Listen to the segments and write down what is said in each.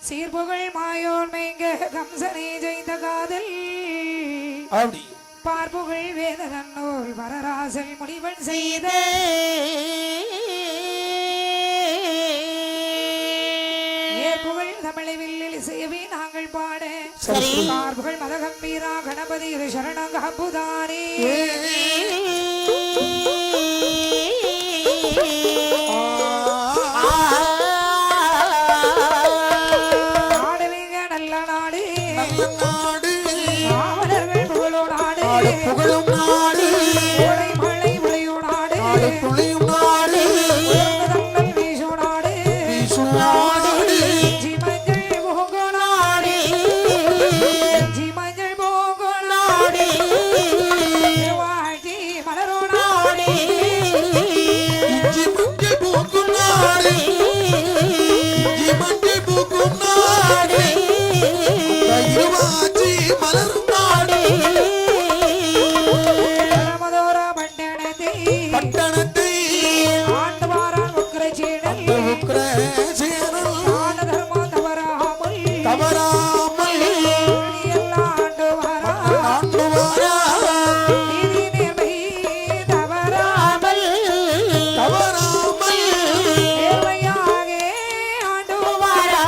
சீர்புகழ் மாயோன் மேங்க கம்சனை ஜெய்த காதல் அப்படி பார்ப்புகழ் வேத நன்னூல் வரராசல் முடிவன் செய்த ஏற்புகழ் தமிழை வில்லில் இசையவே நாங்கள் பாட பார்ப்புகழ் மதகம்பீரா கணபதி சரணங்க அப்புதானே புகழும் நாடு மழை மழையோ நாடு துளியும் நாடு தங்கள் வீசோ நாடு வீசுநாடு ஜிமஞ்சள் போகோ நாடு ஜிமஞ்சள் போகோ நாடு வாழ்த்தி மலரோ நாடு இஞ்சி மஞ்சள் பூக்கும் நாடு இஞ்சி மஞ்சள் பூக்கும் நாடு இருவாச்சி மலரும் நாடு பட்டணத்தை ஆண்டு வாரான் தவறாமல் ஆண்டு வாரா தவறாமல் நேர்மையாக ஆண்டு வாரா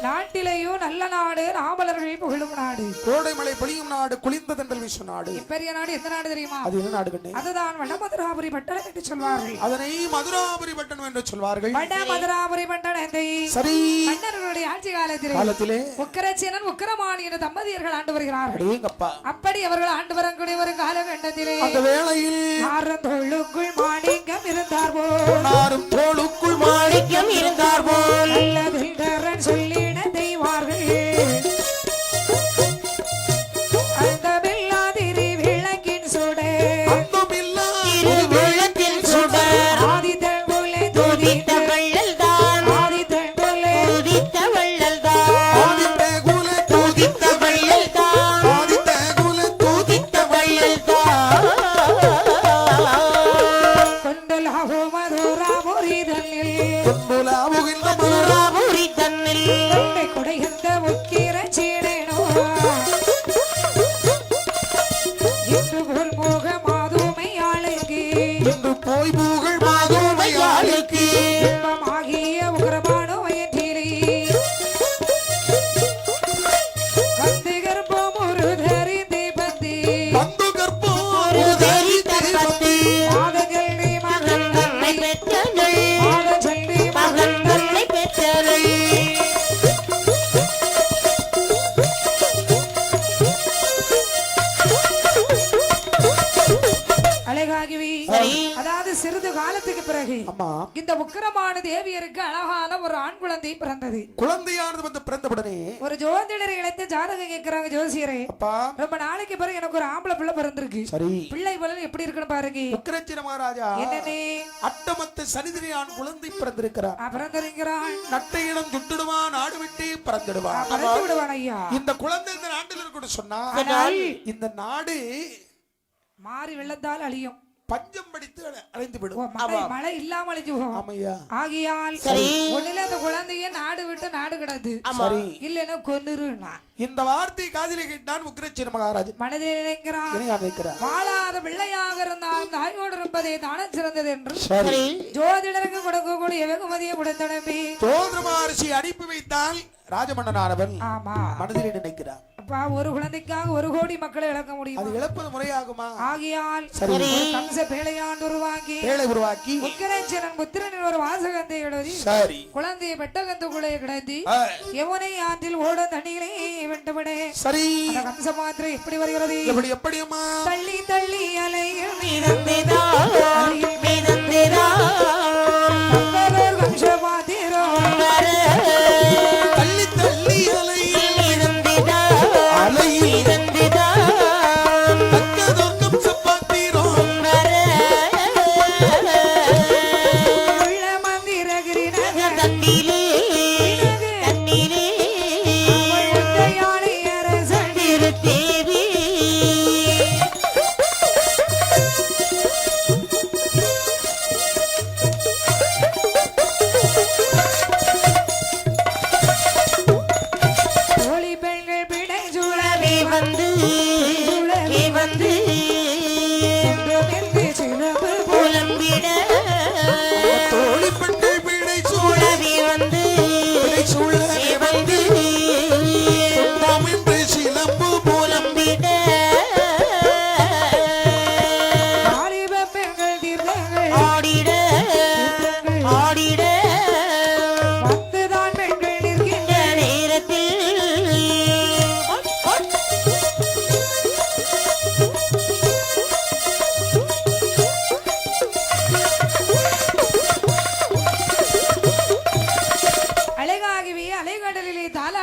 நாட்டிலேயோ நல்ல நாடு ராமலர்கள் புகழும் நாடு கோடைமலை பொழியும் நாடு குளிர்ந்த தென்றல் வீசும் நாடு பெரிய நாடு எந்த நாடு தெரியுமா அது என்ன நாடு கண்ணே அதுதான் வடமதுராபுரி பட்டணம் என்று சொல்வார்கள் அதனை மதுராபுரி பட்டணம் என்று சொல்வார்கள் வடமதுராபுரி பட்டணத்தை சரி மன்னர்களுடைய ஆட்சி காலத்திலே உக்கரசேனன் உக்கரமாணி என்ற தம்பதியர்கள் ஆண்டு வருகிறார்கள் அடேங்கப்பா அப்படி அவர்கள் ஆண்டு வரக்கூடிய ஒரு காலகட்டத்திலே அந்த வேளையில் நாரும் தோளுக்குள் மாணிக்கம் இருந்தார் போல் நாரும் தோளுக்குள் மாணிக்கம் இருந்தார் போல் நல்லதில் சொல்லிட தெய்வார்கள் அந்த பில்லாதிரி விளக்கின் சுடே விளக்கின் சுடர் ஆதித்தன் போலே துதித்த வள்ளல்தான் ஆதித்தன் போலே துதித்த வள்ளல்தான் ஆதித்த குல தூதித்த வள்ளல்தான் ஆதித்த குல தூதித்த வள்ளல்தான் கொண்டலாகோ மதுராபுரி தன்னில் கொண்டுலாவுகின்ற மதுராபுரி தன்னில் கொண்டை குடைகின்ற உக்கிர சீடேனோ இன்று போல் மோக மாதுமையாளுக்கு இன்று போய் புகழ் மாதோமையாளுக்கு இன்பமாகிய உக்ரபானோ வயற்றிலே வந்து கர்ப்பம் ஒரு தரிந்தி பந்தி வந்து கற்போரு தரித்தே மாதஜல்டி மகள் தன்னை பெற்றனை மாதஜல்டி மகள் தன்னை பெற்றனை அழகாகவி அதாவது சிறிது காலத்துக்கு பிறகு அம்மா இந்த உக்கிரமான தேவியருக்கு அழகான ஒரு ஆண் குழந்தை பிறந்தது குழந்தையானது வந்து பிறந்தவுடனே ஒரு ஜோதிடரை இழைத்து ஜாதகம் கேட்கிறாங்க ஜோசியரே அப்பா ரொம்ப நாளைக்கு பிறகு எனக்கு ஒரு ஆம்பளை பிள்ளை பிறந்திருக்கு சரி பிள்ளை பலன் எப்படி இருக்குன்னு பாருங்க உக்கிரச்சின மகாராஜா என்னனே அட்டமத்து சனிதிரியான் குழந்தை பிறந்திருக்கிறார் பிறந்திருக்கிறான் நட்டையிடம் சுட்டுடுவான் நாடு விட்டு பிறந்திடுவான் பிறந்து விடுவான் ஐயா இந்த குழந்தை இந்த நாட்டில் இருக்கணும் சொன்னா இந்த நாடு மாறி வெள்ளத்தால் அழியும் பஞ்சம் படித்து அடைந்து விடும் மழை இல்லாம அழிஞ்சு போகும் ஆமையா ஆகியால் ஒண்ணுல அந்த குழந்தைய நாடு விட்டு நாடு கிடது சரி இல்லன்னா கொன்னுருன்னா இந்த வார்த்தை காதிலே கேட்டான் உக்கிரச்சின மகாராஜன் மனதில் நினைக்கிறான் நினைக்கிறார் வாழாத பிள்ளையாக இருந்தால் தாயோடு இருப்பதே தானே சிறந்தது என்று சரி ஜோதிடருக்கு கொடுக்கக்கூடிய வெகுமதியை கொடுத்தனமே ஜோதிட மகர்ஷி அனுப்பி வைத்தால் ராஜமன்னனானவன் ஆமா மனதிலே நினைக்கிறார் அப்பா ஒரு குழந்தைக்காக 1 கோடி மக்களை இழக்க முடியும் அது இழப்பது முறையாகுமா ஆகியால் கம்ச பேழையாண்டு உருவாக்கி பேழை உருவாக்கி உக்கிரச்சனன் புத்திரனின் ஒரு வாசகத்தை எழுதி சரி குழந்தையை பெட்டகந்துக்குள்ளே கிடத்தி யமுனை ஆற்றில் ஓட தண்ணீரை விட்டுவிட சரி அந்த கம்ச மாத்திரை எப்படி வருகிறது எப்படியம்மா தள்ளி தள்ளி அலைகள் மீதந்தேதா அலைகள் மீதந்தேதா கம்ச மாத்திரோ தள்ளி தள்ளி அலையில் தக்கதொர்க்கம் சப்பாத்தீரோ உள்ள மந்திரகிரின தண்ணீரே தண்ணீரே அவள் யானை அரசன் தேவி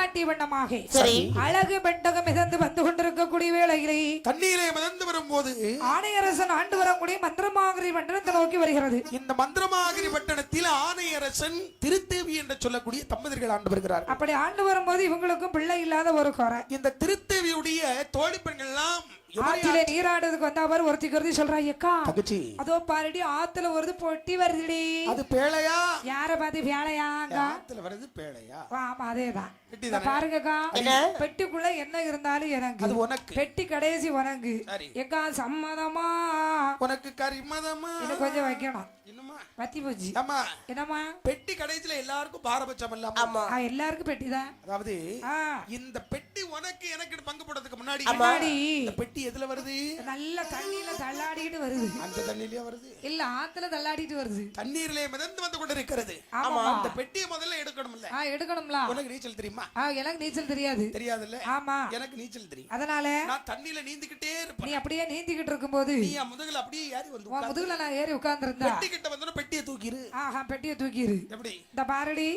காட்டிய வண்ணமாக சரி. அழகு பெண்டகம் மிதந்து வந்து கொண்டிருக்கக்கூடிய வேளையிலே தண்ணீரை மிதந்து வரும்போது ஆணையரசன் ஆண்டு வரக்கூடிய மந்திரமாகிரி மண்டலத்தை நோக்கி வருகிறது. இந்த மந்திரமாகிரி பட்டணத்தில் ஆணையரசன் திருத்தேவி என்று சொல்லக்கூடிய தம்பதிகள் ஆண்டு வருகிறார். அப்படி ஆண்டு வரும்போது இவங்களுக்கும் பிள்ளை இல்லாத ஒரு குறை. இந்த திருத்தேவியுடைய தோழி பெண்கள் எல்லாம் ஆற்றில நீராடுறதுக்கு வந்தா அவர் ஒருத்தி சொல்றா, ஏக்கா தங்கச்சி அதோ பாருடி ஆத்துல வருது பொட்டி வருதுடி. அது பேழையா? யார பாத்து பேழையாங்க? ஆத்துல வருது பேழையா? ஆமா அதேதான். பெட்டி தானே? பாருங்கக்கா பெட்டிக்குள்ள என்ன இருந்தாலும் எனக்கு அது உனக்கு. பெட்டி கடைசி உனக்கு. சரி. ஏக்கா சம்மதமா? உனக்கு கரிமதமா? இன்னும் கொஞ்சம் வைக்கணும். இன்னுமா பத்தி போச்சு. ஆமா. என்னம்மா பெட்டி கடைசில எல்லாருக்கும் பாரபட்சம் இல்லாம. ஆமா. எல்லாருக்கும் பெட்டிதான். அதாவது இந்த பெட்டி உனக்கு எனக்கு பங்கு போடுறதுக்கு முன்னாடி இந்த பெட்டி எதுல வருது? நல்ல தண்ணியில தள்ளாடிட்டு வருது. அந்த தண்ணியிலே வருது இல்ல ஆத்துல தள்ளாடிட்டு வருது. தண்ணீரிலே மிதந்து வந்து கொண்டிருக்கிறது. ஆமா. அந்த பெட்டியை முதல்ல எடுக்கணும்ல. எடுக்கணும்ல. உனக்கு நீச்சல் தெரியுமா? எனக்கு நீச்சல் தெரியாது. தெரியாதுல்ல? ஆமா. எனக்கு நீச்சல் தெரியும். அதனால நான் தண்ணியில நீந்திக்கிட்டே இருப்பேன். நீ அப்படியே நீந்திக்கிட்டு இருக்கும்போது நீ முதுகுல அப்படியே ஏறி வந்து உன் முதுகுல நான் ஏறி உட்கார்ந்திருந்தா பெட்டி கிட்ட வந்தோன பெட்டியை தூக்கிரு. பெட்டியை தூக்கிரு. எப்படி? இந்த பாரடி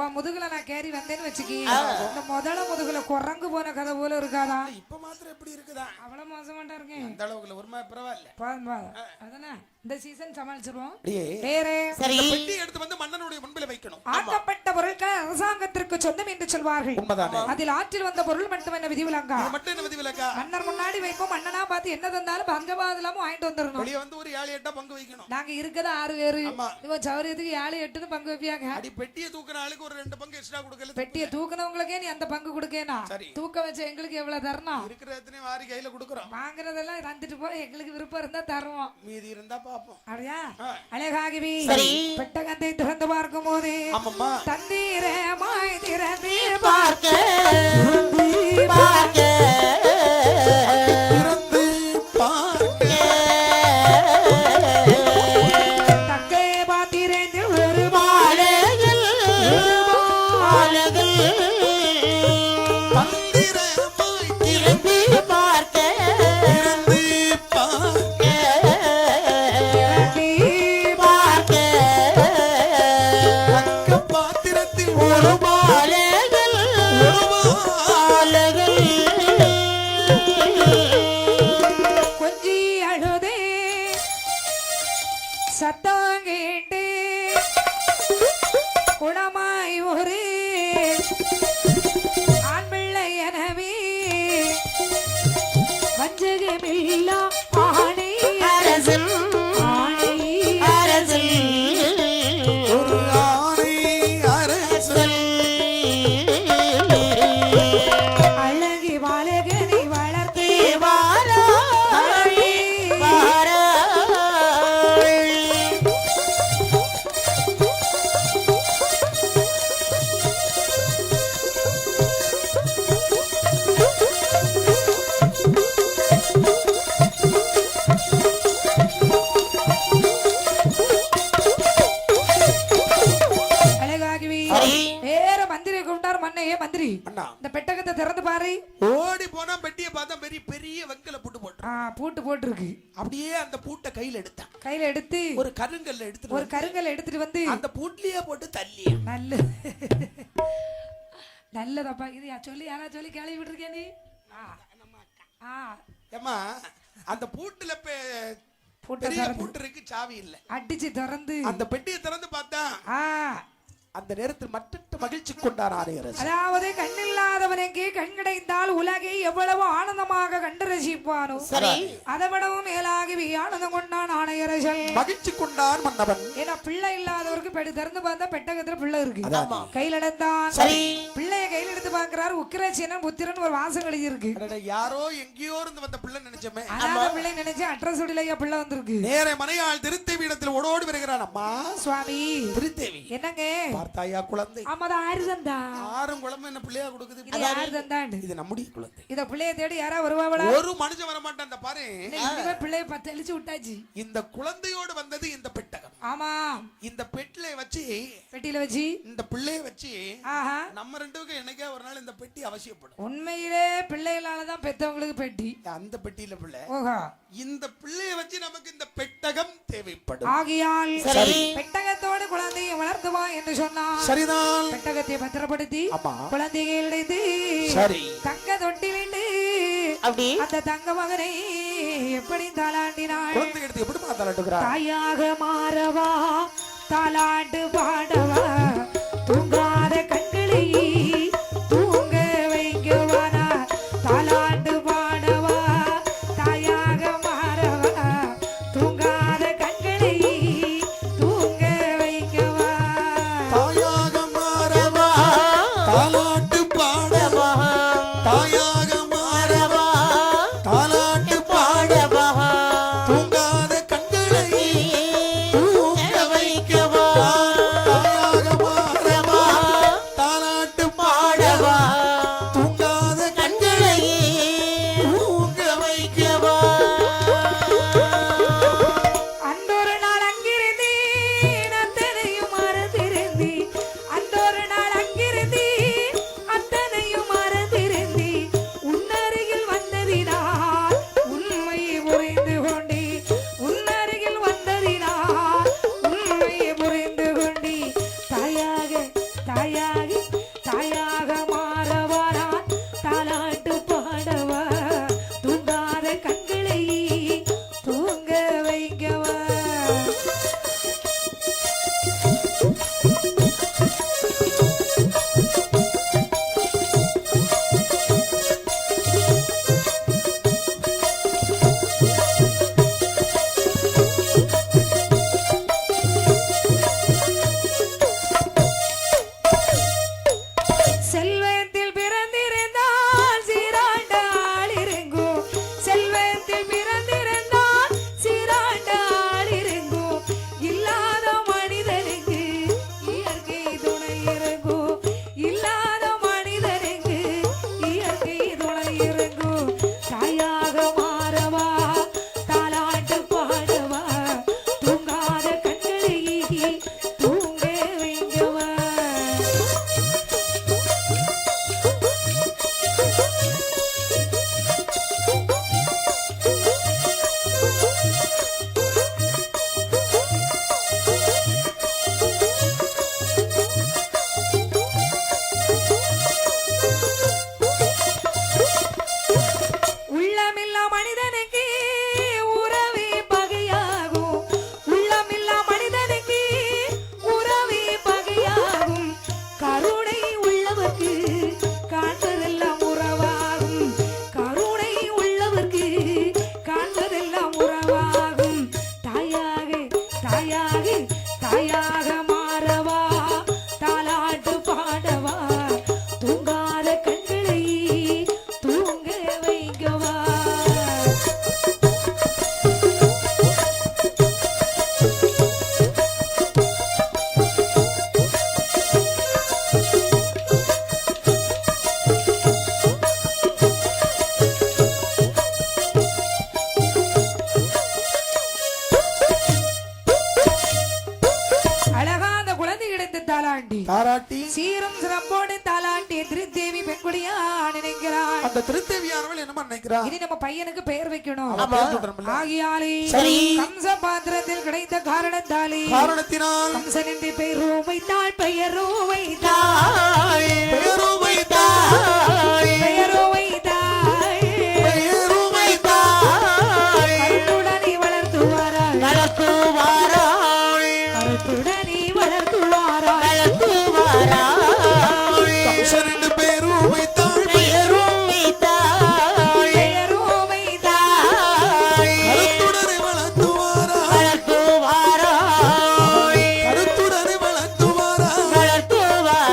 உன் முதுகுல நான் கேரி வந்தேன்னு வச்சுக்கி இந்த முதல முதுகுல குரங்கு போன கதை போல இருக்காதா? இப்ப மாத்திரம் எப்படி இருக்குதா? அவ்வளவு மோசமாட்டா இருக்கேன். அந்த அளவுக்கு ஒரு மாதிரி பரவாயில்ல. அதானே இந்த சீசன் சமாளிச்சிருவோம். சரி. பெட்டி எடுத்து வந்து மன்னனுடைய முன்பில் வைக்கணும். ஆக்கப்பட்ட பொருட்கள் அரசாங்கத்திற்கு சொந்தம் என்று சொல்வார்கள். உண்மைதானே? அதில் ஆற்றில் வந்த பொருள் மட்டும் என்ன விதிவிலக்கா? இது மட்டும் என்ன விதிவிலக்கா? மன்னர் முன்னாடி வைப்போம். மன்னனா பார்த்து என்ன தந்தாலும் பங்கபாதலாமும் வாங்கிட்டு வந்துடணும். வெளிய வந்து ஒரு 7-8 பங்கு வைக்கணும். நாங்க இருக்கதா 6 பேரு. இவன் சௌரியத்துக்கு 7-8 பங்கு வைப்பியாங்க. அடி பெட்டியை தூக்குற ஆளுக்கு ஒரு 2 பங்கு எக்ஸ்ட்ரா கொடுக்கல. பெட்டியை தூக்குனவங்களுக்கே நீ அந்த பங்கு கொடுக்கேனா? தூக்க வச்ச எங்களுக்கு எவ்வளவு தரணும்? இருக்கிற எத்தனை வாரி கையில கொடுக்குறோம். வாங்குறதெல்லாம் வந்துட்டு போய் எங்களுக்கு விருப்பம் இருந்தா தருவோம். மீதி இருந்தா பாப்போம். அப்படியா? அழகாகவே பெட்டகத்தை திறந்து பார்க்கும் போது தண்ணீரமாய் திறந்து பார்க்க பார்க்க தக்கை பாத்திரந்து ஒரு மாலைகள் மாலைகள் பந்திரமாய் திரும்பி பார்க்க பார்க்க தக்க பாத்திரத்தில் ஒரு மாலைகள் மாலைகள் கொஞ்சி அழுதே சத்தம் கேட்டு குணமாய் ஒரு ஆண் பிள்ளை எனவே வஞ்சகமில்லா ஆணை அரசன் ஆணை அரசன் ஒரு ஆணை அரசன் அழகி வாழகனை வளர்த்தே வாரா வாரா அழகாகவே சரி. வேற மந்திரி கூப்பிட்டார். மன்னையே மந்திரி அண்ணா இந்த பெட்டகத்தை திறந்து பாரு. ஓடி போனா பெட்டியை பார்த்தா பெரிய பெரிய வங்கல பூட்டு போட்டு பூட்டு போட்டுருக்கு. அப்படியே அந்த பூட்டை கையில எடுத்தான். கையில எடுத்து ஒரு கருங்கல்ல எடுத்துட்டு ஒரு கருங்கல் எடுத்துட்டு வந்து அந்த பூட்லயே போட்டு தள்ளியா. நல்ல நல்லதப்பா. இது சொல்லி யாரா சொல்லி கேள்வி விட்டுருக்கே நீ? ஏமா அந்த பூட்டுல பூட்டை பெரிய திறந்து பூட்டு இருக்கு, சாவி இல்ல. அடிச்சு திறந்து அந்த பெட்டியை திறந்து பார்த்தா ஆ அந்த நேரத்தில் மற்ற மகிழ்ச்சி கொண்டார் ஆணையரசர். அதாவது கண்ணில்லாதவனுக்கு கண் கிடைத்தால் உலகை எவ்வளவு ஆனந்தமாக கண்டு ரசிப்பானோ சரி. அதை விடவும் மேலாகவே ஆனந்தம் கொண்டான் ஆணையரசன். மகிழ்ச்சி கொண்டார் மன்னவன். ஏன்னா பிள்ளை இல்லாதவருக்கு பெட்டி திறந்து பார்த்தா பெட்டகத்துல பிள்ளை இருக்கு. அதான். கையில எடுத்தான். சரி. பிள்ளைய கையில எடுத்து பாக்குறாரு. உக்கிரசீனன் புத்திரன் ஒரு வாசம் எழுதி இருக்கு. அடடே, யாரோ எங்கேயோ இருந்து வந்த பிள்ளை நினைச்சமே. அனாதை பிள்ளை நினைச்சு அட்ரஸ் உடையிலையா பிள்ளை வந்திருக்கு. நேர மனையாள் திருத்தேவி இடத்தில் ஓடோடி வருகிறான். அம்மா சுவாமி திருத்தேவி என்னங்க பார்த்தாயா குழந்தை? ஆமாதா ஆறு தந்தா. 6 குழம்பு என்ன பிள்ளையா கொடுக்குது? இது யாரு தந்தாண்டு? இது நம்முடைய குழந்தை. இத பிள்ளைய தேடி யாரா வருவாங்களா? ஒரு மனுஷன் வர மாட்டான். அந்த பாரு, இனிமே பிள்ளைய தெளிச்சு விட்டாச்சு. இந்த குழந்தையோடு வந்தது இந்த பெட்டகம். ஆமா. இந்த பெட்டில வச்சு பெட்டியில வச்சு இந்த பிள்ளைய வச்சு ஆஹா நம்ம 2 பேருக்கு என்னைக்கே ஒரு நாள் இந்த பெட்டி அவசியப்படும். உண்மையிலே பிள்ளைகளாலதான் பெத்தவங்களுக்கு பெட்டி. அந்த பெட்டியில பிள்ளை ஓஹோ, இந்த பிள்ளைய வச்சு நமக்கு இந்த பெட்டகம் தேவைப்படும். ஆகியால் சரி. பெட்டகத்தோடு குழந்தையை வளர்த்துவா என்று சொன்னார். சரிதான். பெட்டகத்தை பத்திரப்படுத்தி ஆமா. குழந்தையை இணைத்து சரி. தங்க தொட்டிலிட்டு அப்படி அந்த தங்க மகனை எப்படி தாளாண்டினாள். குழந்தை எடுத்து எப்படி தாளாட்டுகிறார். தாயாக மாறவா தாளாட்டு பாடவா தூங்காத கண்களை தூங்க வைக்கவானா தாளாட்டு பாடவா தாயாக மாறவா தூங்காத கண்களை தூங்க வைக்கவா தாயாக மாறவா தாலாட்டு பாடவா தாயாக மாறவா தாலாட்டு பாடவா தூங்காத கண்களை தூங்க வைக்கவா தாயாக மாறவா தாலாட்டு பாடவா தூங்காத கண்களை தூங்க வைக்கவா. அன்றொரு நாள் அங்கிருந்தேன் அத்தனையும் மறந்திருந்தேன். அன்றொரு நாள் அங்கிருந்தேன் அத்தனையும் மறந்திருந்தேன். உன்னருகில் வந்ததினால் உண்மையை புரிந்து கொண்டேன். உன்னருகில் வந்ததினால் உண்மையை புரிந்து கொண்டேன். தாயாக தாயாக தாயாக மாறவா நான் தாலாட்டு பாடவா தூங்காத கண்களை தூங்க வைக்கவா. செல்வத்தில் பிறந்திருந்தால் சீராண்ட ஆளிருங்கோ. செல்வத்தில் பிறந்திருந்தால் சீராண்ட ஆளிருங்கோ. இல்லாத மனிதனுக்கு இயற்கை துணை இருங்கோ. இல்லாத மனிதனுக்கு இயற்கை துணை இருங்கோ. தாயாக மாறவா தாலாட்டு பாடவா தூங்காத கண்களை தூங்க வைக்கவா. உள்ளமில்லா மனிதனுக்கு உறவே பகையாகும். உள்ளமில்லா மனிதனுக்கு உறவே பகையாகும். கருணை உள்ளவர்க்கு காண்பதெல்லாம் உறவாகும். கருணை உள்ளவர்க்கு காண்பதெல்லாம் உறவாகும். தாயாக தாயாக தாயாக மாறவா தாலாட்டு பாடவா தூங்காத கண்களை தூங்க வைக்கவா. அழகா அந்த குழந்தை கிடைத்த தாலாண்டி தாராட்டி சீரும் சிறப்போடு தாலாண்டிய திருத்தேவி பெண்குடியா நினைக்கிறாள். அந்த திருத்தேவியானவள் என்னமா நினைக்கிறா. இனி நம்ம பையனுக்கு பெயர் வைக்கணும். ஆமா. சொல்றோம்ல. ஆகியாலே சரி. கம்ச பாத்திரத்தில் கிடைத்த காரணத்தாலே காரணத்தினால் கம்சன் என்று பெயரோ வைத்தாள். பெயரோ வைத்தாள். பெயரு வைத்தாய் பெயரோ வைத்தாள். பெயரு வைத்தாய் கருத்துடனே வளர்த்துவாராள். நடத்துவாராள் கருத்துடனே வளர்த்துவாராள். நடத்துவாராள் கம்சன் என்று பெயரு வைத்தாய் பெயரும் வைத்தாள் பெயரோ வைத்தாள். கருத்துடனே வளர்த்துவாரா நடத்துவாராள் கருத்துடனே வளர்த்துவாரா நடத்துவாராள்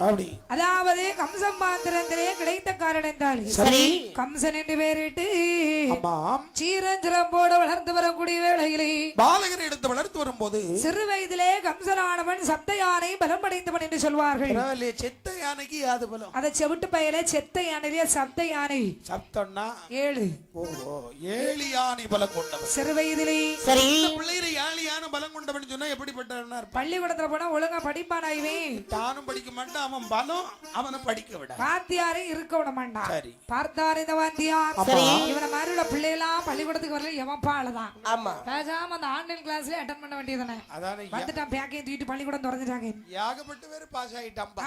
அப்படி அதாவது கம்சன் பாத்திரத்திலே கிடைத்த காரணத்தால் சரி கம்சன் என்று பெயரிட்டு ஆமாம் சீரஞ்சிரம்போடு வளர்ந்து வரக்கூடிய வேளையிலே பாலகரை எடுத்து வளர்த்து வரும்போது சிறு வயதிலே கம்சனானவன் சப்த யானை பலம் படைத்தவன் என்று சொல்வார்கள் பரவாயில்லையே, செத்த யானைக்கு யாது பலம்? அதை செவிட்டு பையலே செத்த யானையிலே சப்த யானை சப்தம்னா 7 ஓஹோ 7 யானை பலம் கொண்டவன். சிறு வயதிலே சரி இந்த பிள்ளையில 7 யானை பலம் கொண்டவன் சொன்னா எப்படிப்பட்டவனா இருப்பான்? பள்ளிக்கூடத்துல போனா ஒழுங்கா படிப்பானாய்வே தானும் படிக்க மாட்டான், அவன் பலம் அவனை படிக்க விட. வாத்தியாரே இருக்க விட மாட்டான். சரி. பார்த்தார் இந்த வாத்தியார் சரி. இவனை மாதிரி உள்ள பிள்ளைலாம் பள்ளிக்கூடத்துக்கு வரல எவன் பாலதான் ஆமா பேசாம அந்த ஆன்லைன் கிளாஸ்ல அட்டன் பண்ண வேண்டியதானே. அதானே வந்துட்டான் பேக்கையும் தூக்கிட்டு பள்ளிக்கூடம் திறந்துட்டாங்க. ஏகப்பட்ட பேர் பாஸ் ஆயிட்டான்பா.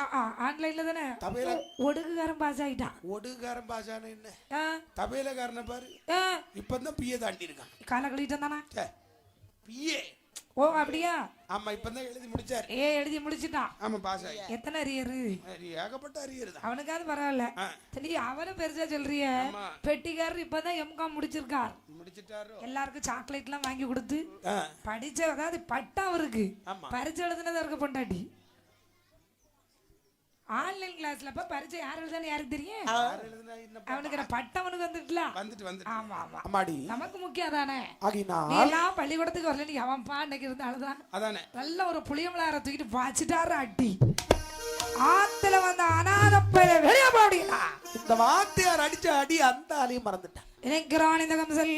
ஆன்லைன்ல தானே தபேல ஒடுக்குகாரன் பாஸ் ஆயிட்டான். ஒடுகாரன் பாஸ் ஆன என்ன ஆ, தபேலக்காரனை பாரு ஆ, இப்பதான் பிஏ தாண்டி இருக்கான். காலை கழிட்டு தானே. பிஏ ஓ அப்படியா? ஆமா இப்பதான் எழுதி முடிச்சாரு. எழுதி முடிச்சுட்டான். ஆமா பாஸ் ஆகி எத்தனை அரியரு? ஏகப்பட்ட அரியர் தான். அவனுக்காவது பரவாயில்ல. சரி அவனும் பெருசா சொல்றிய. பெட்டிக்காரர் இப்பதான் எம்காம் முடிச்சிருக்கார். முடிச்சிட்டாரோ? எல்லாருக்கும் சாக்லேட் எல்லாம் வாங்கி கொடுத்து ஆ. படிச்ச அதாவது பட்டம் அவருக்கு ஆமா. பரிச்சை எழுதுனதா இருக்க பொண்டாட்டி. ஆன்லைன் கிளாஸ்ல பரிச்சை யார் எழுதானு யாருக்கு தெரியும்? யார் எழுதுனா என்ன அவனுக்கு பட்டம் அவனுக்கு வந்துட்டுலாம். வந்துட்டு ஆமா ஆமா அம்மாடி நமக்கு முக்கியம் தானே. ஆகினால் நீ எல்லாம் பள்ளிக்கூடத்துக்கு வரல, நீ அவன்ப்பா அன்னைக்கு இருந்த அழுதான். அதானே நல்ல ஒரு புளியமலார தூக்கிட்டு பாய்ச்சிட்டாரு அடி. ஆத்துல வந்த அனாதப்பைய வெளியே போடியா. இந்த வாத்தியார் அடிச்ச அடி அந்த ஆளையும் மறந்துட்டான். நினைக்கிறான் இந்த கம்சல்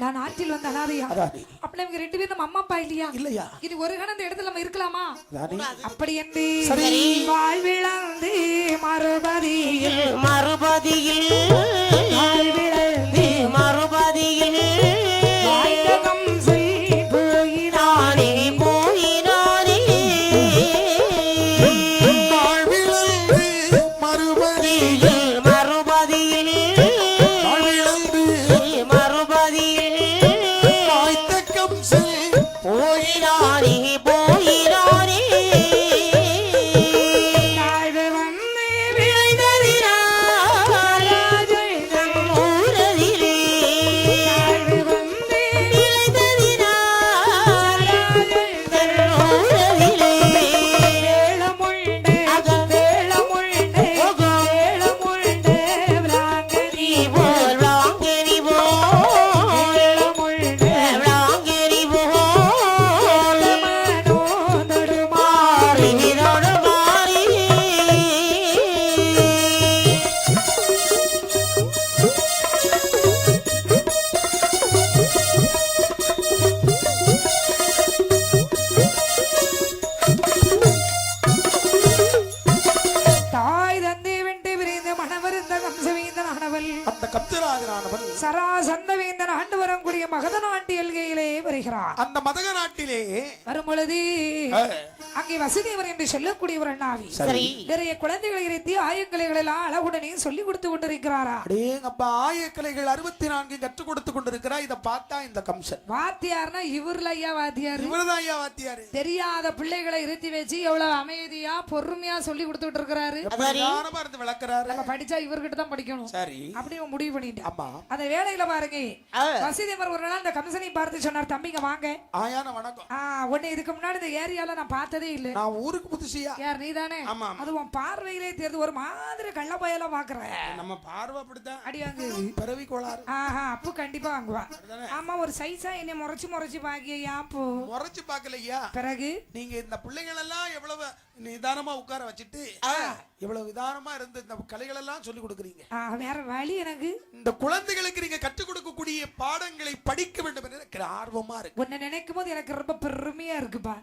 நான் ஆற்றில் வந்த அனாதையா. அதானே அப்படி இவங்க 2 பேரும் நம்ம அம்மா அப்பா இல்லையா? இல்லையா? இது ஒரு கணம் இந்த இடத்துல நம்ம இருக்கலாமா? அதானே அப்படி என்று சரி. வாழ்விழந்து மறுபதியில் மறுபதியில் வாழ்விழந்து மறுபதியில் வாழ்ந்த கம்சல் போயினானே. போயினானே வாழ்விழந்து மறுபடியில் மறுபதியில் வாழ்விழந்து மறுபதியில் வாய்த்த கம்சல் போயினானே போயினானே தாழ்வு வந்து விளைந்ததினால் ராஜன் ஊரதிலே தாழ்வு வந்து விளைந்ததினால் ராஜன் ஊரதிலே வேளமுண்டு வேளமுண்டு வேளமுண்டு விளாங்கனி போல் வாங்கெரி போல் வேளமுண்டு வாங்கெரி போல் மனோதடுமா மாறினோடு மாறி தாய் தந்தை வென்று விரைந்து மணவருந்த கம்சவேந்தன் ஆனவள் அந்த கப்தராஜனானவன் சராசந்தவேந்தன் ஆண்டு வரக்கூடிய மகத நாட்டு எல்கையிலே வருகிறார். அந்த மதக நாட்டிலே வரும் பொழுது ஆ, அங்கே வசுதேவர் என்று சொல்லக்கூடிய ஒரு அண்ணாவி சரி நிறைய குழந்தைகளை இருத்தி ஆயக்கலைகள் எல்லாம் அழகுடனே சொல்லி கொடுத்து கொண்டிருக்கிறாரா. அடேங்கப்பா ஆயக்கலைகள் 64 கற்றுக் கொடுத்து கொண்டிருக்கிறார். இத பார்த்தா இந்த கம்சன் வாத்தியார்னா இவர்ல ஐயா வாத்தியார் இவர்தான் ஐயா வாத்தியாரு. தெரியாத பிள்ளைகளை இருத்தி வச்சு எவ்வளவு அமைதியா பொறுமையா சொல்லி கொடுத்துட்டு இருக்கிறாரு. பிரதானமா இருந்து விளக்குறாரு. நம்ம படிச்சா இவர்கிட்ட தான் படிக்கணும் சரி அப்படி இவன் முடிவு பண்ணிட்டான். ஆமா அந்த வேலையில பாருங்க வசுதேவர் ஒரு நாள் அந்த கம்சனை பார்த்து சொன்னார், தம்பிங்க வாங்க. ஆயான வணக்கம். உன்னை இதுக்கு முன்னாடி இந்த ஏரியால நான் பார்த்ததே இல்ல. நான் ஊருக்கு புதுசியா. யார் நீதானே? ஆமா, ஆமா. அது உன் பார்வையிலே தெரியுது, ஒரு மாதிரி கள்ள பயலாம் பாக்குற. நம்ம பார்வை அப்படித்தான். அடியாங்க பிறவி கோளாறு. ஆஹா அப்போ கண்டிப்பா வாங்குவா. ஆமா ஒரு சைஸா என்னை முறைச்சு பாக்கியா அப்போ முறைச்சு பாக்கலையா? பிறகு நீங்க இந்த பிள்ளைகள் எல்லாம் எவ்வளவு நிதானமா உட்கார வச்சுட்டு எவ்வளவு நிதானமா இருந்து இந்த கலைகள் எல்லாம் சொல்லி கொடுக்குறீங்க. வேற வழி எனக்கு. இந்த குழந்தைகளுக்கு நீங்க கற்றுக் கொடுக்கக்கூடிய பாடங்களை படிக்க வேண்டும் என்று எனக்கு ஆர்வமா இருக்கு. உன்னை நினைக்கும் போது எனக்கு ரொம்ப பெருமையா இருக்குப்பா.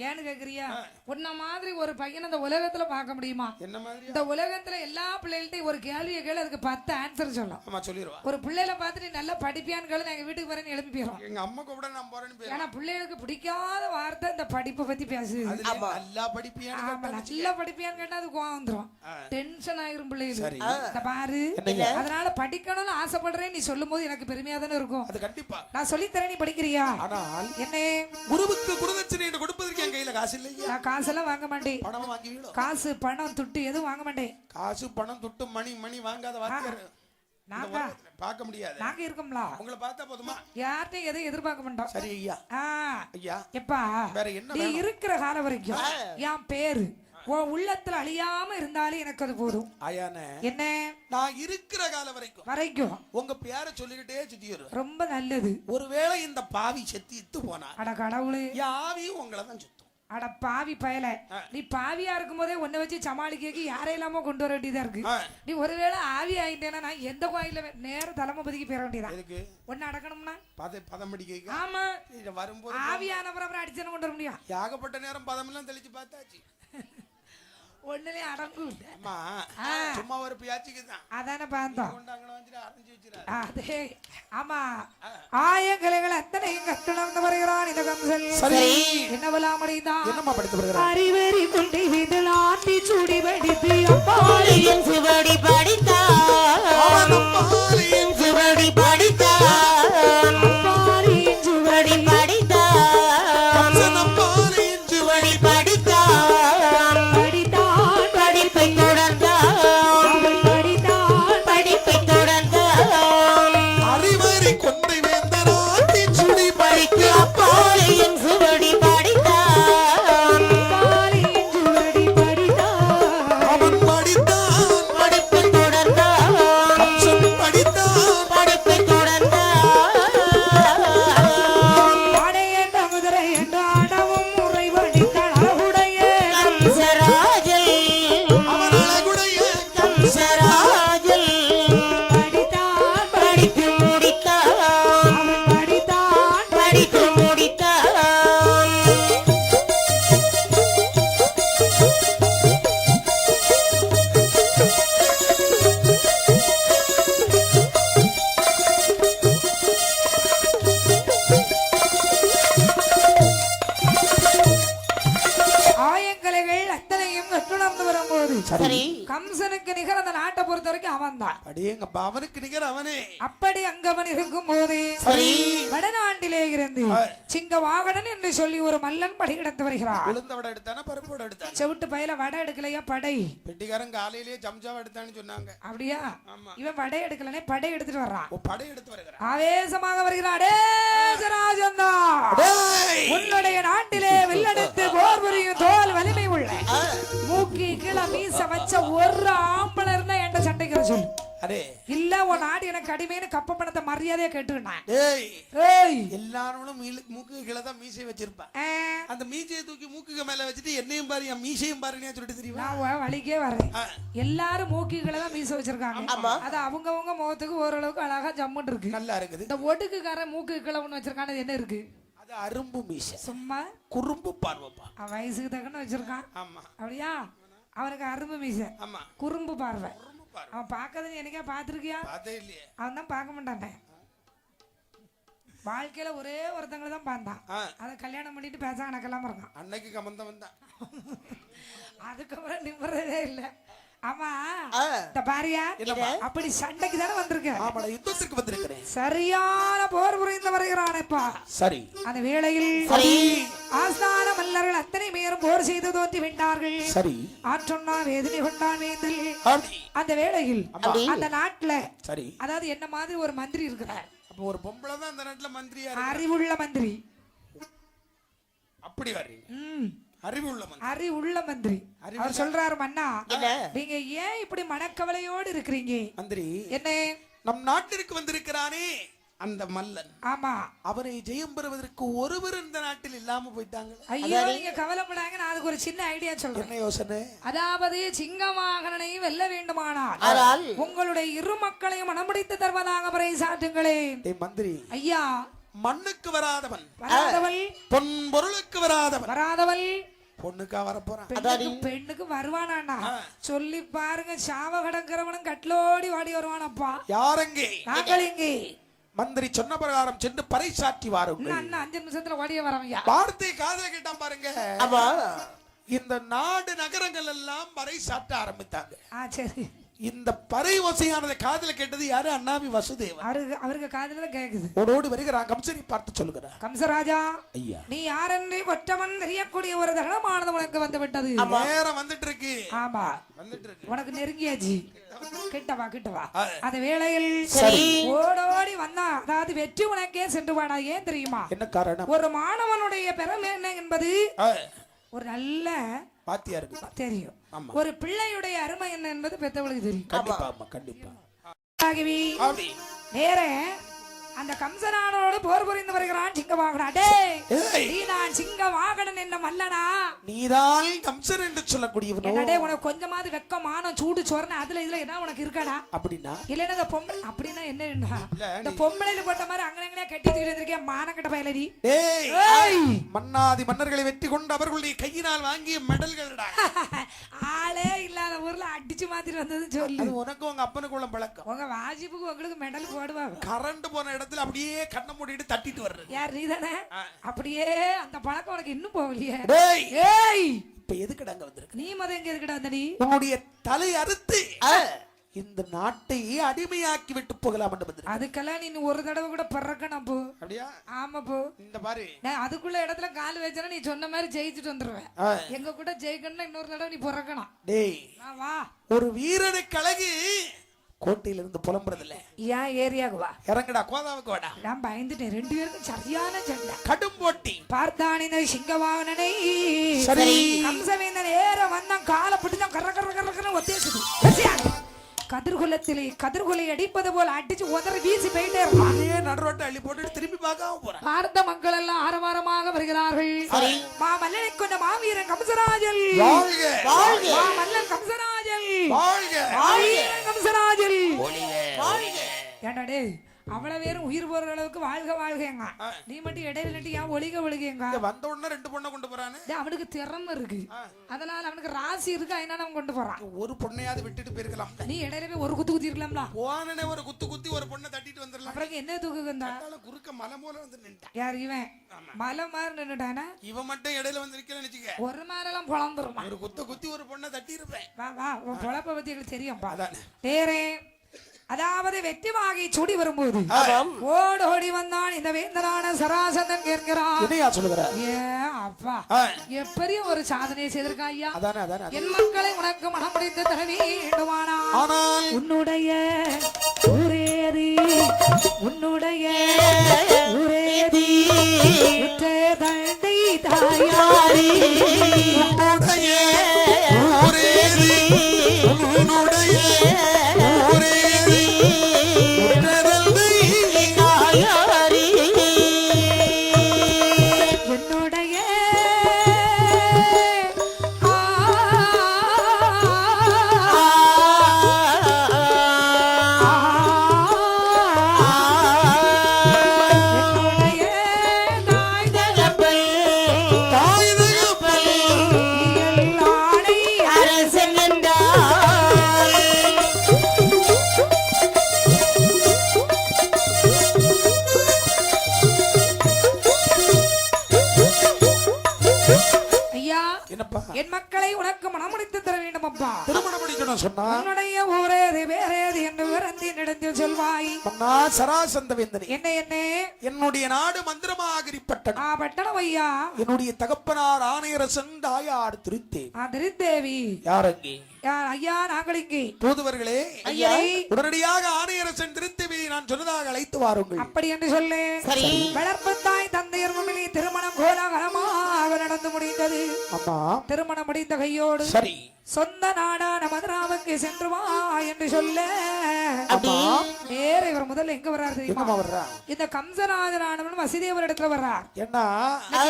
ஏன்னு கேக்குறியா? உன்ன மாதிரி ஒரு பையன் இந்த உலகத்துல பார்க்க முடியுமா? என்ன மாதிரி? இந்த உலகத்துல எல்லா பிள்ளைகள்ட்டையும் ஒரு கேள்வியை கேளு, அதுக்கு 10 ஆன்சர் சொல்லலாம். ஆமா சொல்லிடுவா. ஒரு பிள்ளைல பார்த்துட்டு நல்லா படிப்பியான்னு கேளு, நான் எங்க வீட்டுக்கு வரேன்னு எழுப்பி போயிடும். எங்க அம்மா கூட நான் போறேன்னு பேரு. ஏன்னா பிள்ளைகளுக்கு பிடிக்காத வார்த்தை இந்த படிப்பை பத்தி பேசுது. நல்லா படிப்பியான்னு ஆமா நல்லா படிப்பியான்னு கேட்டா அது கோவம் வந்துரும், டென்ஷன் ஆயிரும் பிள்ளைகள். இந்த பாரு அதனால படிக்கணும்னு ஆசைப்படுறேன் நீ சொல்லும் போது எனக்கு பெருமையா தானே இருக்கும். அது கண்டிப்பா நான் சொல்லி தரேன், நீ படிக்கிறியா? ஆனால் என்ன குருவுக்கு குருதட்சணை கொடுப்பதற்கு என் கையில காசு இல்லையா? நான் காசெல்லாம் வாங்க மாட்டேன். பணம் வாங்குவீங்களோ? காசு பணம் துட்டு எதுவும் வாங்க மாட்டேன். காசு பணம் துட்டு மணி வாங்காத வாத்தியார் நாங்க பார்க்க முடியாது. நாங்க இருக்கோம்ல, உங்களை பார்த்தா போதுமா? யார்ட்டையும் எதையும் எதிர்பார்க்க மாட்டோம். சரி ஐயா. ஐயா எப்பா வேற என்ன நீ இருக்கிற காலம் வரைக்கும் என் பேரு உன் உள்ளத்துல அழியாம இருந்தாலே எனக்கு அது போதும். ஆயானே என்ன நான் இருக்கிற காலம் வரைக்கும் உங்க பேரை சொல்லிக்கிட்டே சுத்தி வருவேன். ரொம்ப நல்லது. ஒருவேளை இந்த பாவி செத்து இத்து போனா அட கடவுளே, யாவியும் உங்களை தான் சுத்தும். அட பாவி பயல, நீ பாவியா இருக்கும் போதே உன்னை வச்சு சமாளிக்க யாரையில்லாம கொண்டு வர வேண்டியதா இருக்கு. நீ ஒருவேளை ஆவி ஆயிட்டேன்னா நான் எந்த கோயில நேர தலைமபதிக்கு போயிட வேண்டியதான். ஒன்னு அடக்கணும்னா பதம் படிக்க. ஆமா, வரும்போது ஆவியானவரை அப்புறம் அடிச்சன கொண்டு வர முடியும். ஏகப்பட்ட நேரம் பதம் எல்லாம் தெளிச்சு பார்த்தாச்சு. ஒண்ணுலே அடங்கும். சும்மா ஒரு பியாச்சிக்கு தான் அதானே பார்த்தோம். அரைஞ்சு வச்சிரு. அதே ஆமா, ஆயங்கலைகள் அத்தனையும் கட்டணம் வருகிறான் இந்த கம்சன். என்னவெல்லாம் அடைந்தான்? என்னமா படித்து வருகிறான்? அறிவெறி கொண்டு வீதில் ஆட்டி சூடி படித்து அப்பாலியின் சுவடி படித்தான், அப்பாலியின் சுவடி படித்தான், அப்பாலியின் சுவடி படித்தான், அப்பாலியின் சுவடி படித்தான், படித்தான் படிப்பை தொடர்ந்தான், படித்தான் படிப்பை தொடர்ந்தான், அறிவறி கொண்டை வேந்தராட்டி சுடி படிக்கு அப்பாலியின் சுவடி படித்தான், அப்பாலியின் சுவடி படித்தான், அவன் படித்தான் படிப்பை தொடர்ந்தான், படித்தான் படிப்பை தொடர்ந்தான், ஆடையென்ற குதிரை என்று ஆடவும் முறை படித்தான் அழகுடைய கம்சராஜல், அவன் அழகுடைய கம்சராஜல், படித்தான் படித்து முடித்தான், அவன் படித்தான் படித்து முடித்தான். ஆயங்கலைகள் அத்தனையும் கட்டுணர்ந்து வரும்போது சரி, கம்சனுக்கு நிகர் அந்த நாட்டை பொறுத்த வரைக்கும் அவன் தான். அடியேங்கப்பா அவனுக்கு நிகர் அவனே. அப்படி அங்கவன் இருக்கும் போது சரி, வடநாட்டிலே இருந்து சிங்க வாகனன் என்று சொல்லி ஒரு மல்லன் படை கிடந்து வருகிறான். உளுந்த வடை எடுத்தானா பருப்பு வடை எடுத்தானா? செவிட்டு பையில வடை எடுக்கலையா படை? பெட்டிக்காரன் காலையிலேயே சம்சாவை எடுத்தான்னு சொன்னாங்க. அப்படியா? ஆமா. இவன் வடை எடுக்கலனே படை எடுத்துட்டு வர்றான். படை எடுத்து வருகிறான். ஆவேசமாக வருகிறான். ராஜந்தா, உன்னுடைய நாட்டிலே வில்லெடுத்து போர் புரியும் தோல் வலிமை உள்ள மூக்கி கீழே மீச வச்ச ஒரு ஆம்பளர்னா என்ற சண்டைக்கு சொல்லு. அரே இல்ல உன் நாடு எனக்கு அடிமைன்னு கப்ப பணத்தை மரியாதையா கேட்டுக்கிட்டான். ஏய் எல்லாரும் மூக்கு கீழே தான் மீசை வச்சிருப்பான். அந்த மீசையை தூக்கி மூக்குக்கு மேல வச்சுட்டு என்னையும் பாரு என் மீசையும் பாருன்னு சொல்லிட்டு தெரியுமா? நான் வழிக்கே வரேன். எல்லாரும் மூக்கிகளை தான் மீச வச்சிருக்காங்க. அது அவங்கவங்க முகத்துக்கு ஓரளவுக்கு அழகா ஜம்முன்னு இருக்கு. நல்லா இருக்குது. இந்த ஒடுக்குக்காரன் மூக்கு கீழே ஒண்ணு வச்சிருக்கானது என்ன இருக்கு? அது அரும்பு மீசை. சும்மா குறும்பு பார்வைப்பா. அவன் வயசுக்கு தக்கன்னு வச்சிருக்கான். ஆமா. அப்படியா? அவனுக்கு அரும்பு மீசை, ஆமா, குறும்பு பார்வை. அவன் பாக்காதன்னு என்னைக்கா பாத்திருக்கியா? பார்த்தே இல்லையே. அவன் தான் பார்க்க மாட்டானே. வாழ்க்கையில ஒரே ஒருத்தங்களை தான் பார்த்தான். அதை கல்யாணம் பண்ணிட்டு பேச கணக்கெல்லாம் இருக்கான். அன்னைக்கு கமந்தவன் தான். அதுக்கப்புறம் நிம்மறதே இல்ல. ஆமா, இந்த பாரியா அப்படி சண்டைக்கு தானே வந்திருக்க? ஆமா, யுத்தத்துக்கு வந்திருக்கிறேன். சரியான போர் புரிந்து வருகிறானேப்பா. சரி, அந்த வேளையில் ஆஸ்தான மல்லர்கள் அத்தனை பேரும் போர் செய்து தோன்றி விட்டார்கள். சரி, ஆற்றொன்னா வேதனை கொண்டான் வேந்தல். அந்த வேளையில் அந்த நாட்டுல சரி, அதாவது என்ன மாதிரி ஒரு மந்திரி இருக்கிறார். அப்ப ஒரு பொம்பளை தான் அந்த நாட்டுல மந்திரியா, அறிவுள்ள மந்திரி. அப்படி வர்றீங்க. அறிவுள்ள மந்திரி. அவர் சொல்றாரு, மன்னா நீங்க ஏன் இப்படி மனக்கவலையோடு இருக்கிறீங்க? மந்திரி என்ன, நம் நாட்டிற்கு வந்திருக்கிறானே அந்த மல்லன். ஆமா, அவரை ஜெயம் பெறுவதற்கு ஒருவர் இந்த நாட்டில் இல்லாம போயிட்டாங்க. ஐயோ, நீங்க கவலைப்படாங்க, நான் அதுக்கு ஒரு சின்ன ஐடியா சொல்றேன். என்ன யோசனை? அதாவது சிங்கவாகனனை வெல்ல வேண்டுமானால் உங்களுடைய இரு மக்களையும் மனமுடித்து தருவதாக அவரை சாட்டுங்களேன். மந்திரி ஐயா, மண்ணுக்கு வராதவன் பொன் பொருளுக்கு வராதவன் பொண்ணுக்கா வரப்போறான். பெண்ணுக்கு வருவானா சொல்லி பாருங்க. சாவ கடங்கிறவனும் கட்லோடி வாடி வருவானப்பா. யாரெங்கே? நாங்கள் எங்கே? மந்திரி சொன்ன பிரகாரம் சென்று பறைசாற்றி வாருங்கள். 5 நிமிஷத்துல வாடிய வரவையா? வார்த்தை காதல கேட்டான் பாருங்க. இந்த நாடு நகரங்கள் எல்லாம் பறைசாற்ற ஆரம்பித்தாங்க. சரி, இந்த பறை ஓசையானதை காதல கேட்டது யாரு? அண்ணாவி வசுதேவன். அவருக்கு காதல கேக்குது. ஓடோடி வருகிறான். கம்சனை பார்த்து சொல்லுகிறார், கம்சராஜா, ஐயா, நீ யாரென்று கொற்றவன் தெரியக்கூடிய ஒரு தருணமானது உனக்கு வந்து விட்டது. நேரம் வந்துட்டு இருக்கு. ஆமா, வந்துட்டு இருக்கு. உனக்கு நெருங்கியாச்சு. கிட்டவா. அந்த வேளையில் ஓடோடி வந்தா, அதாவது வெற்றி உனக்கே சென்று வாடா. ஏன் தெரியுமா? என்ன காரணம்? ஒரு மாணவனுடைய பெருமை என்ன என்பது ஒரு நல்ல பாத்தியா இருக்கு தெரியும். ஆமா. ஒரு பிள்ளையுடைய அருமை என்ன என்பது பெத்தவளுக்கு தெரியும். கண்டிப்பா ஆமா கண்டிப்பா. ஆகவே அப்படி நேர அந்த கம்சனானோடு போர் புரிந்து வருகிறான் சிங்கவாகனா. டேய் ஏய். நீ நான் சிங்கவாகனன் என்ற மல்லனா, நீதான் கம்சன் என்று சொல்லக்கூடியவனோ? என்னடே உனக்கு கொஞ்சமாவது வெக்கம் மானம் சூடு சொரணை அதுல இதுல என்ன உனக்கு இருக்காடா? அப்படின்னா இல்லன்னா இந்த பொம்பளை அப்படின்னா என்ன இல்ல, இந்த பொம்பளையில போட்ட மாதிரி அங்கனே கட்டி தூக்கிட்டு இருக்கேன் மானக்கட்ட பயலடி. டேய் ஏய் மன்னாதி மன்னர்களை வெற்றி கொண்டு அவர்களுடைய கையினால் வாங்கிய மெடல்கள்டா. ஆளே இல்லாத ஊர்ல அடிச்சு மாத்திட்டு வந்தது சொல்லு. அது உனக்கு உங்க அப்பனுக்கு உள்ள பழக்கம். உங்க வாஜிப்புக்கு உங்களுக்கு மெடல் போடுவாங்க. கரண்ட் போன இடத்துல அப்படியே கண்ணை மூடிட்டு தட்டிட்டு வர்றது. யார் நீதானே? அப்படியே அந்த பழக்கம் உனக்கு இன்னும் போகலையே. டேய் ஏய் இப்ப எதுக்குடா அங்க வந்திருக்க? நீ மத எங்க இருக்கடா அந்த நீ? உன்னுடைய தலை அறுத்து இந்த நாட்டை அடிமையாக்கி விட்டு போகலாம் என்று வந்திருக்க. அதுக்கெல்லாம் நீ ஒரு தடவை கூட பிறக்கணும் போ. அப்படியா? ஆமா போ. இந்த பாரு நான் அதுக்குள்ள இடத்துல கால் வச்சனா நீ சொன்ன மாதிரி ஜெயிச்சுட்டு வந்துருவேன். எங்க கூட ஜெயிக்கணும்னா இன்னொரு தடவை நீ பிறக்கணும். டேய் வா. ஒரு வீரனுக்கு அழகு கோட்டையில இருந்து புலம்புறதில்ல. ஏன் ஏரியாவுக்கு வா. இறங்குடா கோதாவுக்கு வாடா. நான் பயந்துட்டேன். ரெண்டு பேருக்கும் சரியான சண்டை. கடும் போட்டி. பார்த்தான் இந்த சிங்கவாகனனை. சரி. கம்சவேந்தன் ஏற வந்தான் காலை பிடிச்சான் கர கர கரன்னு ஒத்தேசுது. கதிர்குலை அடிப்பது போல அடிச்சு உதறி வீசி போயிட்டே இருப்பான். அதே நடுரோட்டை அள்ளி போட்டு திரும்பி பார்க்காம போறான். பார்த்த மக்கள் எல்லாம் ஆரவாரமாக வருகிறார்கள். மாமல்லனை கொண்ட மாவீரன் கம்சராஜல் வாழ்க வாழ்க மாமல்லன் கம்சராஜல் வாழ்க மாவீரன் கம்சராஜல் வாழ்க. ஏண்டா டேய் அவ்வளவு பேரும் உயிர் போற அளவுக்கு வாழ்க வாழ்கங்க. நீ மட்டும் இடையில நின்று ஏன் ஒளிக ஒளிகங்க? வந்த உடனே ரெண்டு பொண்ணை கொண்டு போறானே. அவனுக்கு திறமை இருக்கு, அதனால அவனுக்கு ராசி இருக்கு, அதனால அவன் கொண்டு போறான். ஒரு பொண்ணையாவது விட்டுட்டு போயிருக்கலாம். நீ இடையில போய் ஒரு குத்து குத்தி இருக்கலாம்ல. போனனே ஒரு குத்து குத்தி ஒரு பொண்ணை தட்டிட்டு வந்துடலாம். அப்புறம் என்ன தூக்குந்தா? குறுக்க மலை போல வந்து நின்றான். யார் இவன்? மலை மாதிரி நின்னுட்டானா? இவன் மட்டும் இடையில வந்து நிக்கலன்னு வச்சுக்க, ஒரு மேலாம் பொழந்துருமா. ஒரு குத்த குத்தி ஒரு பொண்ணை தட்டி இருப்பேன். வா வா உன் பொழப்ப பத்தி எங்களுக்கு தெரியும்பா. அதானே. வேறே அதாவது வெற்றி வாகை சூடி வரும்போது ஓடி வந்தான் இந்த வேந்தனான சராசந்தன் கேட்கிறான். என்னையா சொல்லுகிற? ஏன் அப்பா எப்படியோ ஒரு சாதனையை செய்திருக்கா ஐயா. அதானே அதானே. என் மக்களை உனக்கு மனம் பிடித்து தர வேண்டுமானா ஆனால் உன்னுடைய ஊரேது உன்னுடைய ஊரேதி உற்ற தந்தை தாயாரி உன்னுடைய ஊரேது உன்னுடைய ஊரேது உற்றதல்லை தாயாரி என்னுடைய என் மக்களை உனக்கு மனமுடித்து தர வேண்டும் அப்பா. திருமணம் முடிக்கணும் சொன்னா உன்னுடைய ஊரேது வேறேது என்று விரந்தி நடந்து சொல்வாய். மன்னா சராசந்த வேந்தனே, என்ன என்ன என்னுடைய நாடு மந்திரமாகிரி பட்டணம். பட்டணம் ஐயா. என்னுடைய தகப்பனார் ஆணையரசன் தாயார் திருத்தேவி. திருத்தேவி யார் அங்கே? ஐயா நாங்கள் இங்கே தூதுவர்களே ஐயா உடனடியாக ஆணையரசன் திருத்தேவி நான் சொன்னதாக அழைத்து வாருங்கள். அப்படி என்று சொல்லு. வளர்ப்பு தாய் தந்தையர் முன்னிலே திருமணம் கோலாகலமாக நடந்து முடிந்தது. அம்மா திருமணம் முடிந்த கையோடு சரி சொந்த நாடான மதுராவுக்கு சென்று வா என்று சொல்ல வேற இவர் முதல்ல எங்க வர்றாரு தெரியுமா? இந்த கம்சராஜனானவன் வசுதேவர் இடத்துல வர்றார். என்ன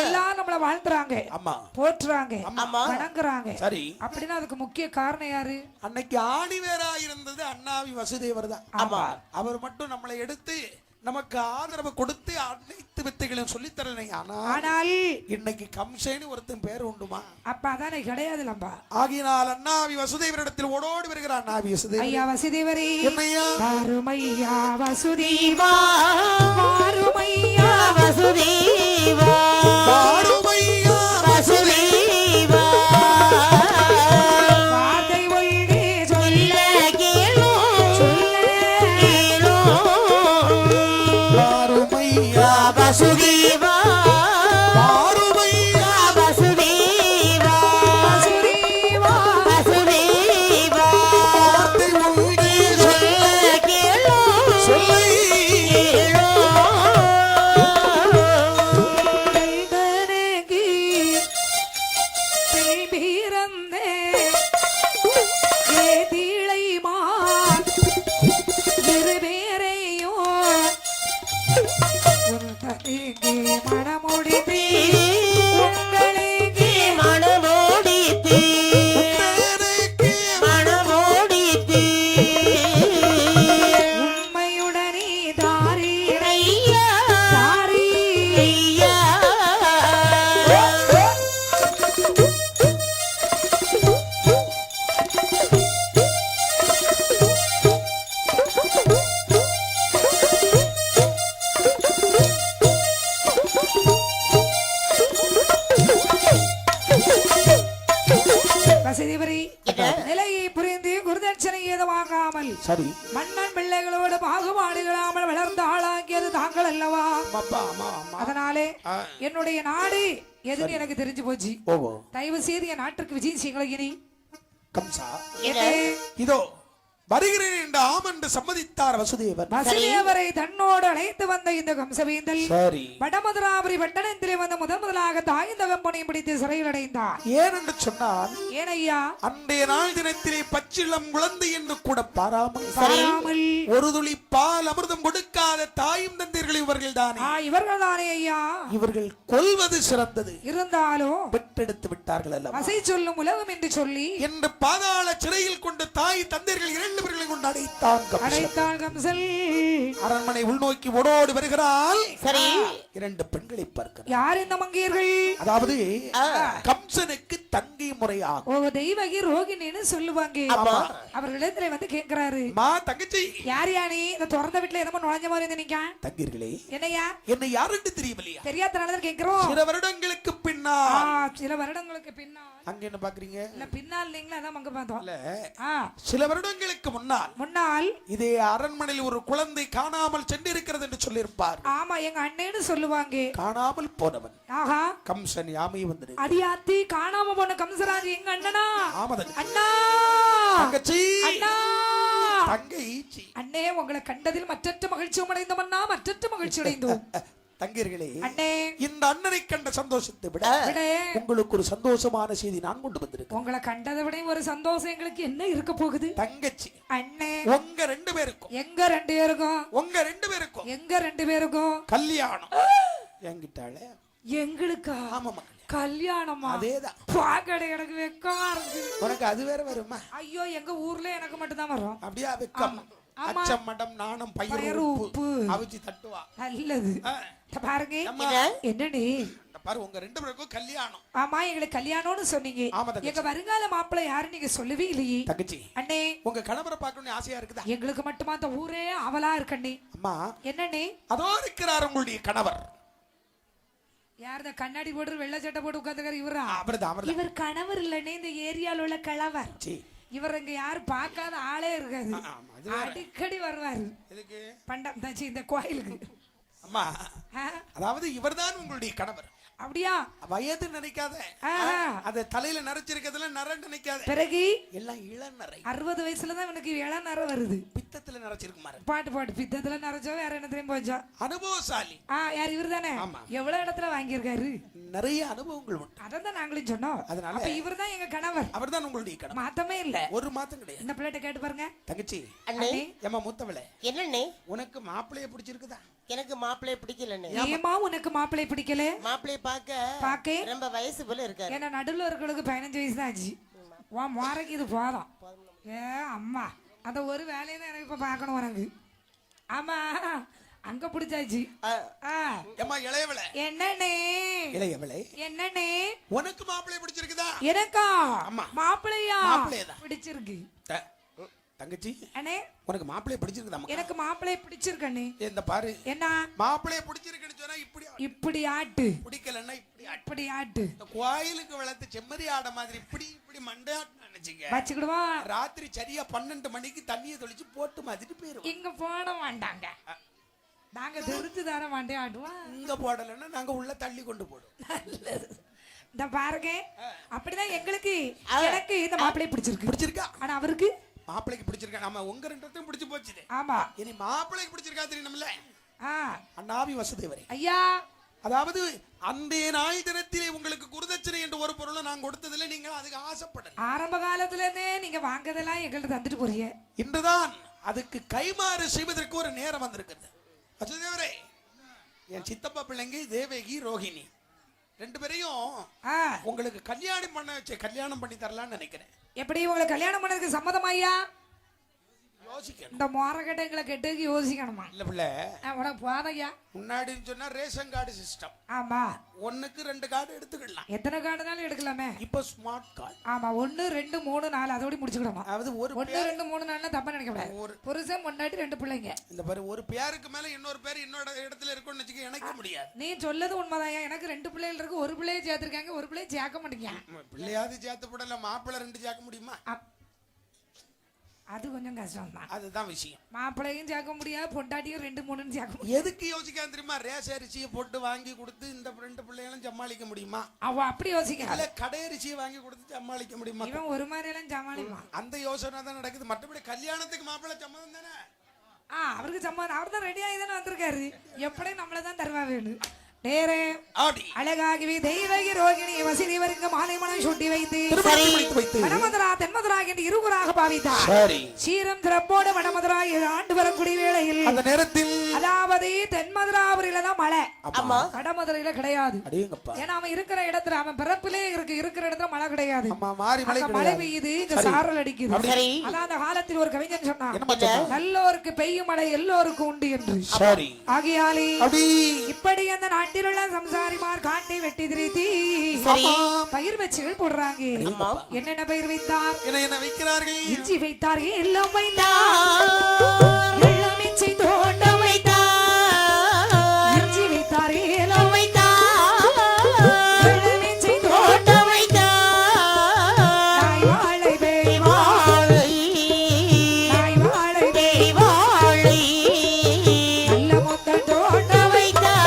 எல்லாரும் நம்மள வாழ்த்துறாங்க, அம்மா போற்றுறாங்க, வணங்குறாங்க. சரி அப்படின்னா அதுக்கு முக்கிய காரணம் யாரு? அன்னைக்கு ஆணிவேரா இருந்தது அண்ணாவி வசுதேவர் தான். ஆமா அவர் மட்டும் நம்மளை எடுத்து நமக்கு ஆதரவு கொடுத்து அனைத்து வித்தைகளையும் சொல்லித்தரலை. ஆனால் இன்னைக்கு கம்சேன்னு ஒருத்தன் பேர் உண்டுமா? அப்ப அதானே கிடையாது லம்பா. ஆகினால் அண்ணாவி வசுதேவரிடத்தில் ஓடோடி வருகிறார். அண்ணாவி வசுதேவர் ஐயா வசுதேவரே என்னையா வாருமையா வசுதேவா வாருமையா வசுதேவா வாருமையா வசுதேவா வார்த்தை ஒன்றே சொல்ல கேளோ வாருமையா வசுதேவா வாருமையா வசுதேவா வசுதேவா வசுதேவா வார்த்தை ஒன்றே சொல்ல கேளோ சொல்லை கேளோ கைதனே வசுதேவரே நிலையை புரிந்து குருதட்சணை ஏதும் வாங்காமல் சரி மன்னன் பிள்ளைகளோடு பாகுபாடுகளாமல் வளர்ந்து ஆளாக்கியது தாங்கள் அல்லவா அப்பா அம்மா அம்மா அதனாலே என்னுடைய நாடு எதுன்னு எனக்கு தெரிஞ்சு போச்சு ஓஹோ தயவு செய்து என் நாட்டுக்கு விஜயம் செய்யுங்களே கம்சா என்ன இதோ வருகிறேன் என்று ஆம் என்று சம்மதித்தார் வசுதேவர் வசுதேவரை தன்னோடு அழைத்து வந்த இந்த கம்சவேந்தல் சரி வடமதுராபுரி பட்டணத்திலே வந்து முதலாக தாயின் தகப்பனையும் பிடித்து சிறையில் அடைந்தார் ஏன் என்று சொன்னால் ஏனையா அன்றைய நாள் தினத்திலே பச்சிளம் குழந்தை என்று கூட பாராமல் பாராமல் ஒரு துளி பால் அமிர்தம் கொடுக்காத தாயும் தந்தீர்கள் இவர்கள் தானே இவர்கள் தானே ஐயா இவர்கள் கொல்வது சிறந்தது இருந்தாலும் பெற்றெடுத்து விட்டார்கள் அல்லவா வசை சொல்லும் உலகம் என்று சொல்லி என்று பாதாள சிறையில் கொண்டு தாய் தந்தீர்கள் இரண்டு பேர்களை கொண்டு அடைத்தான் கம்சல் அரண்மனை உள்நோக்கி ஓடோடி வருகிறாள் சரி இரண்டு பெண்களை பார்க்கிறார் யார் இந்த மங்கையர்கள் அதாவது கம்சனுக்கு தங்கை முறையாகும் ஓ தெய்வகி ரோகிணின்னு சொல்லுவாங்க அவர்களிடத்துல வந்து கேட்கிறாரு மா தங்கச்சி யார் யானே இந்த திறந்த வீட்டுல என்னமோ நுழைஞ்ச மாதிரி இருந்து நிக்க தங்கீர்களே என்னையா என்ன யாருன்னு தெரியவில்லையா தெரியாதனால கேட்கிறோம் சில வருடங்களுக்கு பின்னால் சில வருடங்களுக்கு பின்னால் அங்க என்ன பாக்குறீங்க இல்ல பின்னால் இல்லைங்களா அதான் அங்க பார்த்தோம் இல்ல சில வருடங்களுக்கு முன்னால் இதே அரண்மனையில் ஒரு குழந்தை காணாமல் சென்றிருக்கிறது என்று சொல்லியிருப்பார் ஆமா எங்க அண்ணேன்னு சொல்லுவாங்க காணாமல் போனவன் ஆஹா கம்சன் யாமை வந்து அடியாத்தி காணாம போன கம்சராஜ் எங்க அண்ணனா ஆமதன் அண்ணா தங்கச்சி அண்ணா தங்கச்சி அண்ணே உங்களை கண்டதில் மற்றற்ற மகிழ்ச்சி அடைந்தோம்னா மற்றற்ற மகிழ்ச்சி அடைந்தோம் தங்கீர்களே அண்ணே இந்த அண்ணனை கண்ட சந்தோஷத்தை விட உங்களுக்கு ஒரு சந்தோஷமான செய்தி நான் கொண்டு வந்திருக்கேன் உங்களை கண்டதை விட ஒரு சந்தோஷம் எங்களுக்கு என்ன இருக்க போகுது தங்கச்சி அண்ணே உங்க ரெண்டு பேருக்கும் எங்க ரெண்டு பேருக்கும் உங்க ரெண்டு பேருக்கும் எங்க ரெண்டு பேருக்கும் கல்யாணம் என்கிட்டால எங்களுக்கா ஆமாமா கல்யாணமா அதேதான் பாக்கடை எனக்கு வெக்கமா இருக்கு உனக்கு அது வேற வருமா ஐயோ எங்க ஊர்ல எனக்கு மட்டும் தான் வரும் அப்படியா வெக்கம் அச்சம் மடம் நாணம் பயிர் உப்பு அவிச்சு தட்டுவா நல்லது பாருங்க என்னடி பாரு உங்க ரெண்டு பேருக்கும் கல்யாணம் ஆமா எங்களுக்கு கல்யாணம்னு சொன்னீங்க எங்க வருங்கால மாப்பிள்ளை யாரு நீங்க சொல்லவே இல்லையே தங்கச்சி அண்ணே உங்க கணவரை பார்க்கணும்னு ஆசையா இருக்குதா எங்களுக்கு மட்டுமா அந்த ஊரே அவலா இருக்கண்ணே அம்மா என்னண்ணே அதோ இருக்கிறார் உங்களுடைய கணவர் யார் கண்ணாடி போட்டு வெள்ளை சட்டை போட்டு உட்காந்துக்காரு இவரா அவர்தான் இவர் கணவர் இல்லனே இந்த ஏரியால உள்ள கிழவர் இவர் இங்க யாரு பார்க்காத ஆளே இருக்காது அடிக்கடி வருவாரு பண்டம் தாச்சி இந்த கோயிலுக்கு அம்மா அதாவது இவர்தான் உங்களுடைய கணவர் அப்படியா வயது நினைக்காத அத தலையில நரைச்சிருக்கிறதுல நர நினைக்காத பிறகு எல்லாம் இளநரை 60 வயசுலதான் இவனுக்கு இளநரை வருது பித்தத்துல நரைச்சிருக்கு பாட்டு பித்தத்துல நரைச்சோ வேற என்ன தெரியும் போச்சா அனுபவசாலி யார் இவர் தானே எவ்வளவு இடத்துல வாங்கியிருக்காரு நிறைய அனுபவங்கள் உண்டு அதான் நாங்களும் சொன்னோம் அதனால இவர் தான் எங்க கணவர் அவர்தான் உங்களுடைய கணவர் மாத்தமே இல்ல ஒரு மாத்தம் கிடையாது இந்த பிள்ளைட்ட கேட்டு பாருங்க தங்கச்சி அண்ணே ஏமா மூத்தவளே என்னண்ணே உனக்கு மாப்பிளைய பிடிச்சிருக்குதா எனக்கு மாப்பிளைய பிடிக்கலண்ணே ஏமா உனக்கு மாப்பிளை பிடிக்கல மாப்பிளைய பாக்க ரொம்ப வயசு போல இருக்காரு ஏன்னா நடுவுல இருக்கிறதுக்கு 15 வயசு தான் ஆச்சு உன் முறைக்கு இது போதும் அம்மா அந்த ஒரு வேலையை தான் எனக்கு இப்ப பாக்கணும் உனக்கு ஆமா அங்க பிடிச்சாச்சு இளையவளே என்னண்ணே இளையவளே என்னண்ணே உனக்கு மாப்பிளைய பிடிச்சிருக்குதா எனக்கா மாப்பிளையா பிடிச்சிருக்கு தங்கச்சி அண்ணே உனக்கு மாப்பிளைய பிடிச்சிருக்குதா எனக்கு மாப்பிளைய பிடிச்சிருக்கண்ணே இந்த பாரு என்ன மாப்பிளைய பிடிச்சிருக்குன்னு சொன்னா இப்படி ஆட்டு பிடிக்கலன்னா இப்படி ஆட்டு கோயிலுக்கு வளர்த்து செம்மறி ஆட மாதிரி இப்படி மண்டையாட்டு நினைச்சுங்க வச்சுக்கிடுவா ராத்திரி சரியா 12 மணிக்கு தண்ணியை தொளிச்சு போட்டு மாதிரி போயிருவோம் இங்க போட மாட்டாங்க நாங்க தெரிஞ்சு தர மாட்டேன் ஆடுவோம் இங்க போடலன்னா நாங்க உள்ள தள்ளி கொண்டு போடுவோம் இந்த பாருங்க அப்படிதான் எனக்கு இந்த மாப்பிளைய பிடிச்சிருக்கா ஆனா அவருக்கு மாப்பிளைக்கு பிடிச்சிருக்கா நம்ம உங்க ரெண்டுத்தையும் பிடிச்சு போச்சு ஆமா இனி மாப்பிளைக்கு பிடிச்சிருக்கா தெரியணும்ல அண்ணாவி வசுதேவரே ஐயா அதாவது அந்த நாய் தினத்திலே உங்களுக்கு குருதட்சணை என்று ஒரு பொருளை நான் கொடுத்ததில்லை நீங்க அதுக்கு ஆசைப்படல ஆரம்ப காலத்துல இருந்தே நீங்க வாங்கதெல்லாம் எங்கள்ட்ட தந்துட்டு போறீங்க இன்றுதான் அதுக்கு கைமாறு செய்வதற்கு ஒரு நேரம் வந்திருக்கிறது வசுதேவரே என் சித்தப்பா பிள்ளைங்க தேவகி ரோஹிணி ரெண்டு பேரையும் உங்களுக்கு கல்யாணம் பண்ணி தரலாம்னு நினைக்கிறேன் எப்படி உங்களுக்கு கல்யாணம் பண்ணதுக்கு சம்மதம் ஐயா யோசிக்கணும். இந்த மோரக்கட்டைங்களை கெட்டுக்கு யோசிக்கணுமா? இல்ல பிள்ளை, உனக்கு போதையா? முன்னாடின்னு சொன்னா ரேஷன் கார்டு சிஸ்டம். ஆமா, 1க்கு 2 கார்டு எடுத்துக்கலாம். எத்தனை கார்டுனாலும் எடுக்கலாமே. இப்ப ஸ்மார்ட் கார்டு. ஆமா, 1 2 3 4 அதோட முடிச்சுக்கணும். அதாவது ஒரு 1 2 3 4 தப்பா நினைக்க கூடாது. புருஷன் பொண்டாட்டி 2 பிள்ளைங்க. இந்த பாரு, ஒரு பேருக்கு மேல இன்னொரு பேர் இன்னொரு இடத்துல இருக்கும்னு வச்சுக்க இணைக்க முடியாது. நீ சொல்லது உண்மைதான். எனக்கு 2 பிள்ளைகள் இருக்கு. ஒரு பிள்ளையை சேர்த்திருக்காங்க, ஒரு பிள்ளையை சேர்க்க மாட்டீங்க. பிள்ளையாவது சேர்த்து போடல, மாப்பிள்ளை 2 சேர்க்க முடியுமா? அது கொஞ்சம் கஷ்டம் தான். அதுதான் விஷயம். மாப்பிள்ளையும் சேர்க்க முடியாது, பொண்டாட்டியும் 2 3 சேர்க்க முடியாது. எதுக்கு யோசிக்காம தெரியுமா? ரேஷன் அரிசியை போட்டு வாங்கி கொடுத்து இந்த 2 பிள்ளைகளும் சமாளிக்க முடியுமா? அவ அப்படி யோசிக்க. இல்ல கடை அரிசியை வாங்கி கொடுத்து சமாளிக்க முடியுமா? இவன் ஒரு மாதிரி எல்லாம் சமாளிப்பான். அந்த யோசனை தான் நடக்குது. மற்றபடி கல்யாணத்துக்கு மாப்பிள்ளை சம்மதம் தானே. அவருக்கு சம்மதம். அவர் தான் ரெடி ஆகி தானே வந்திருக்காரு. எப்படியும் நம்மள தான் தருவா வேணும். நேரே அழகாகவே தெய்வகி ரோகிணி வசிறிவருக்கு மாலை மனம் சுட்டி வைத்து வடமதுரா தென்மதுரா என்று இருவராக பாவித்தார். சீரம் திறப்போடு வடமதுரா 7 ஆண்டு வரக்கூடிய வேளையில் அந்த நேரத்தில் அதாவது தென்மதுராபுரியில தான் மழை, வடமதுரையில கிடையாது. ஏன்னா அவன் இருக்கிற இடத்துல, அவன் பிறப்பிலே இருக்கிற இடத்துல மழை கிடையாது. மழை பெய்யுது, இங்க சாரல் அடிக்குது. அதான் அந்த காலத்தில் ஒரு கவிஞன் சொன்னான், நல்லோருக்கு பெய்யும் மழை எல்லோருக்கும் உண்டு என்று. ஆகியாலே இப்படி அந்த நாட்டில் உள்ள சம்சாரிமார் காட்டை வெட்டி திரித்தி பயிர் வச்சுகள் போடுறாங்க. என்னென்ன பயிர் வைத்தார்? என்ன வைக்கிறார்கள்? இஞ்சி வைத்தார்கள், எல்லாம் வைத்தார், எல்லாம் இஞ்சி தோட்டம் வைத்தார். இஞ்சி வைத்தார்கள், எல்லாம் வைத்தார், எல்லாம் இஞ்சி தோட்டம் வைத்தார். நாய் வாழை பேய் வாழை, நாய் வாழை பேய் வாழை, நல்ல மொத்த தோட்டம் வைத்தார்.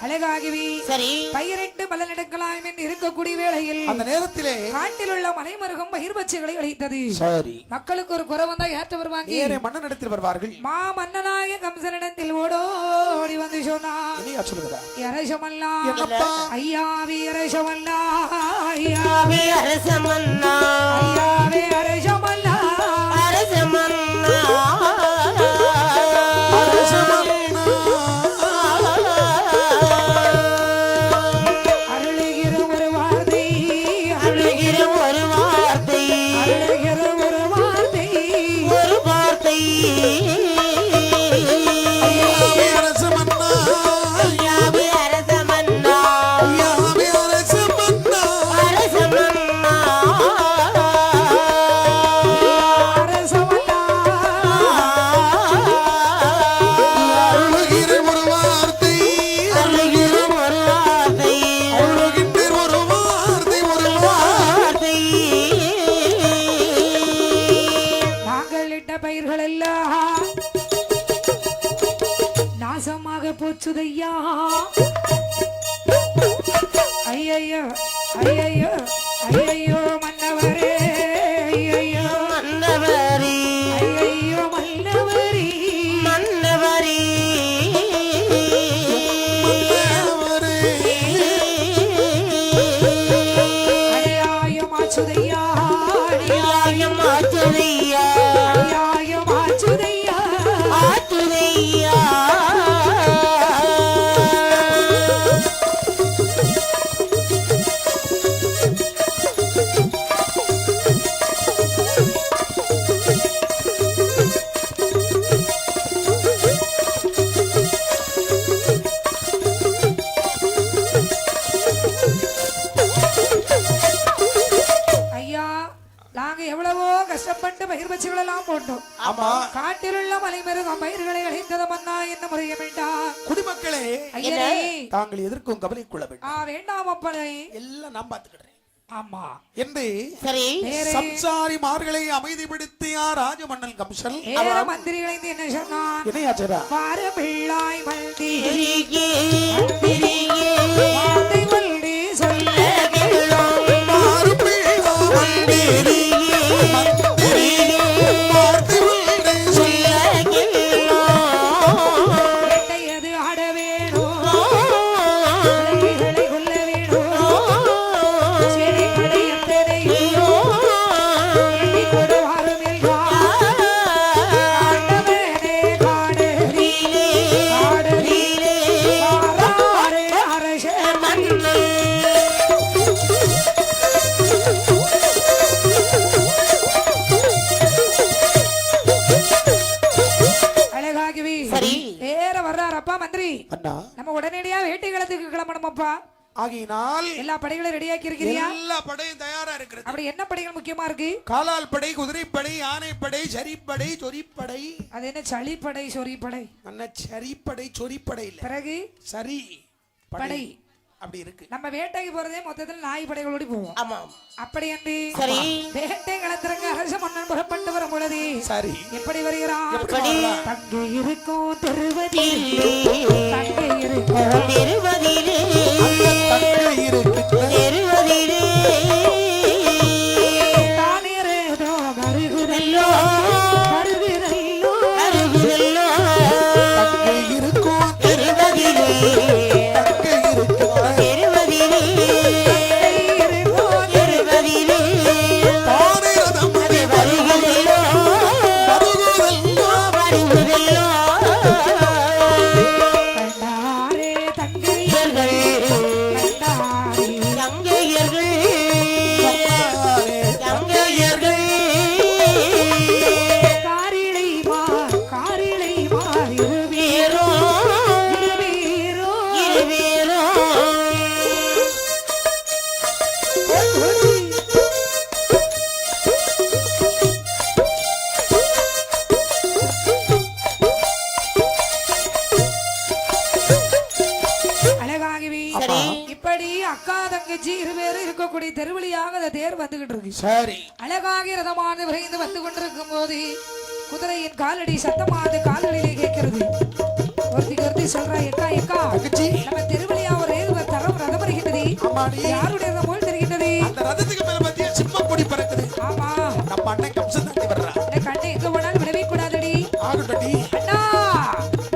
அழகாகவே பயிரிட்டு பலனெடுக்கலாம் என்று இருக்கக்கூடிய வேளையில் அந்த நேரத்திலே காட்டில் உள்ள மலைமருகம் பயிர் பச்சைகளை அளித்தது. மக்களுக்கு ஒரு குறை வந்தா ஏற்ற வருவாங்க, மன்னனிடத்தில் வருவார்கள். மா மன்னனாய கம்சனிடத்தில் ஓடோடி வந்து சொன்னார், அரசமல்லா ஐயாவே அரசமல்லா, ஐயாவே அரசமல்லா, ஐயாவே அரசமல்லா, அரசமல்லா, போச்சுதையா. ஐயையோ ஐயையோ ஐயையோ மன்னவரே, ஐயையோ மன்னவரே, ஐயையோ மன்னவரே, மன்னவரே, அநியாயம் ஆச்சுதையா, அநியாயம் ஆச்சுதையா, அநியாயம் ஆச்சுதையா, ஆச்சுதையா. நாங்க எவ்வளவோ கஷ்டப்பட்டு பயிர் பச்சைகள் எல்லாம் போட்டோம். ஆமா. காட்டில் உள்ள மலைமிருகம் பயிர்களை அழித்தது மன்னா என்ன முறைய வேண்டாம். குடிமக்களே, ஐயனே, தாங்கள் எதற்கும் கவலை கொள்ள வேண்டாம். வேண்டாம் அப்பனை. எல்லாம் நான் பாத்துக்கிறேன். ஆமா என்று சரி சம்சாரிமார்களை அமைதிப்படுத்தியா ராஜமன்னன் கம்சன் மந்திரிகளை என்ன சொன்னான்? இணையாச்சரா வார பிள்ளாய் மல்தி சொல்ல நம்ம உடனடியா வேட்டை களத்துக்கு கிளம்பணுமாப்பா. ஆகையினால் எல்லா படைகளும் ரெடியாக்கி இருக்கிறியா? எல்லா படையும் தயாரா இருக்கிறது. அப்படி என்ன படைகள் முக்கியமா இருக்கு? காலால் படை, குதிரைப்படை, யானைப்படை, சரிப்படை, சொரிப்படை. அது என்ன சளிப்படை சொரிப்படை? அண்ணா சரிப்படை சொரிப்படை இல்ல, பிறகு சரி படை அப்படி இருக்கு. நம்ம வேட்டைக்கு போறதே மொத்தத்தில் நாய் படைகளோடு போவோம். ஆமா அப்படி என்று சரி வேட்டை களத்திற்கு அரச மன்னன் புறப்பட்டு வரும் பொழுது சரி எப்படி வருகிறான்? தங்கை இருக்கும் திருவதிலே தங்கை இருக்கும் திருவதிலே தங்கை இருக்கு திருவதிலே தானிரேதோ வருகுதல்லோ வருகுதல்லோ அருகுதல்லோ தங்கை இருக்கும் திருவதிலே தங்கை இருக்கு திருவதிலே திருவதிலே தானிரதம் அது வருகுதல்லோ வருகுதல்லோ வருகுதல்லோ கண்டாரே தங்கை தங்கையர்கள் தங்கையர்கள் காரிளை மார் வீரோ இருவீரோ இருவீரோ அழகாகவே சரி. இப்படி அக்கா தங்கச்சி இருவேறு இருக்கக்கூடிய தெருவழியாக அந்த தேர் வந்துகிட்டு இருக்கு. சரி அழகாக ரதமானது விரைந்து வந்து கொண்டிருக்கும் போது குதிரையின் காலடி சத்தமானது கால்களிலே கேட்கிறது. ஒருத்தி சொல்றா, எக்கா எக்கா தங்கச்சி நம்ம தெருவழியா ஒரு தரம் ரதம் வருகின்றது. ஆமாடி. யாருடைய ரதம் போல் தெரிகின்றது? அந்த ரதத்துக்கு மேல மத்திய சிம்ம கொடி பறக்குது. ஆமா நம்ம அண்ணன் கம்சன் தாண்டி வர்றா. இந்த கண்ணை எங்க போனாலும் விடவே கூடாதடி. ஆகட்டடி அண்ணா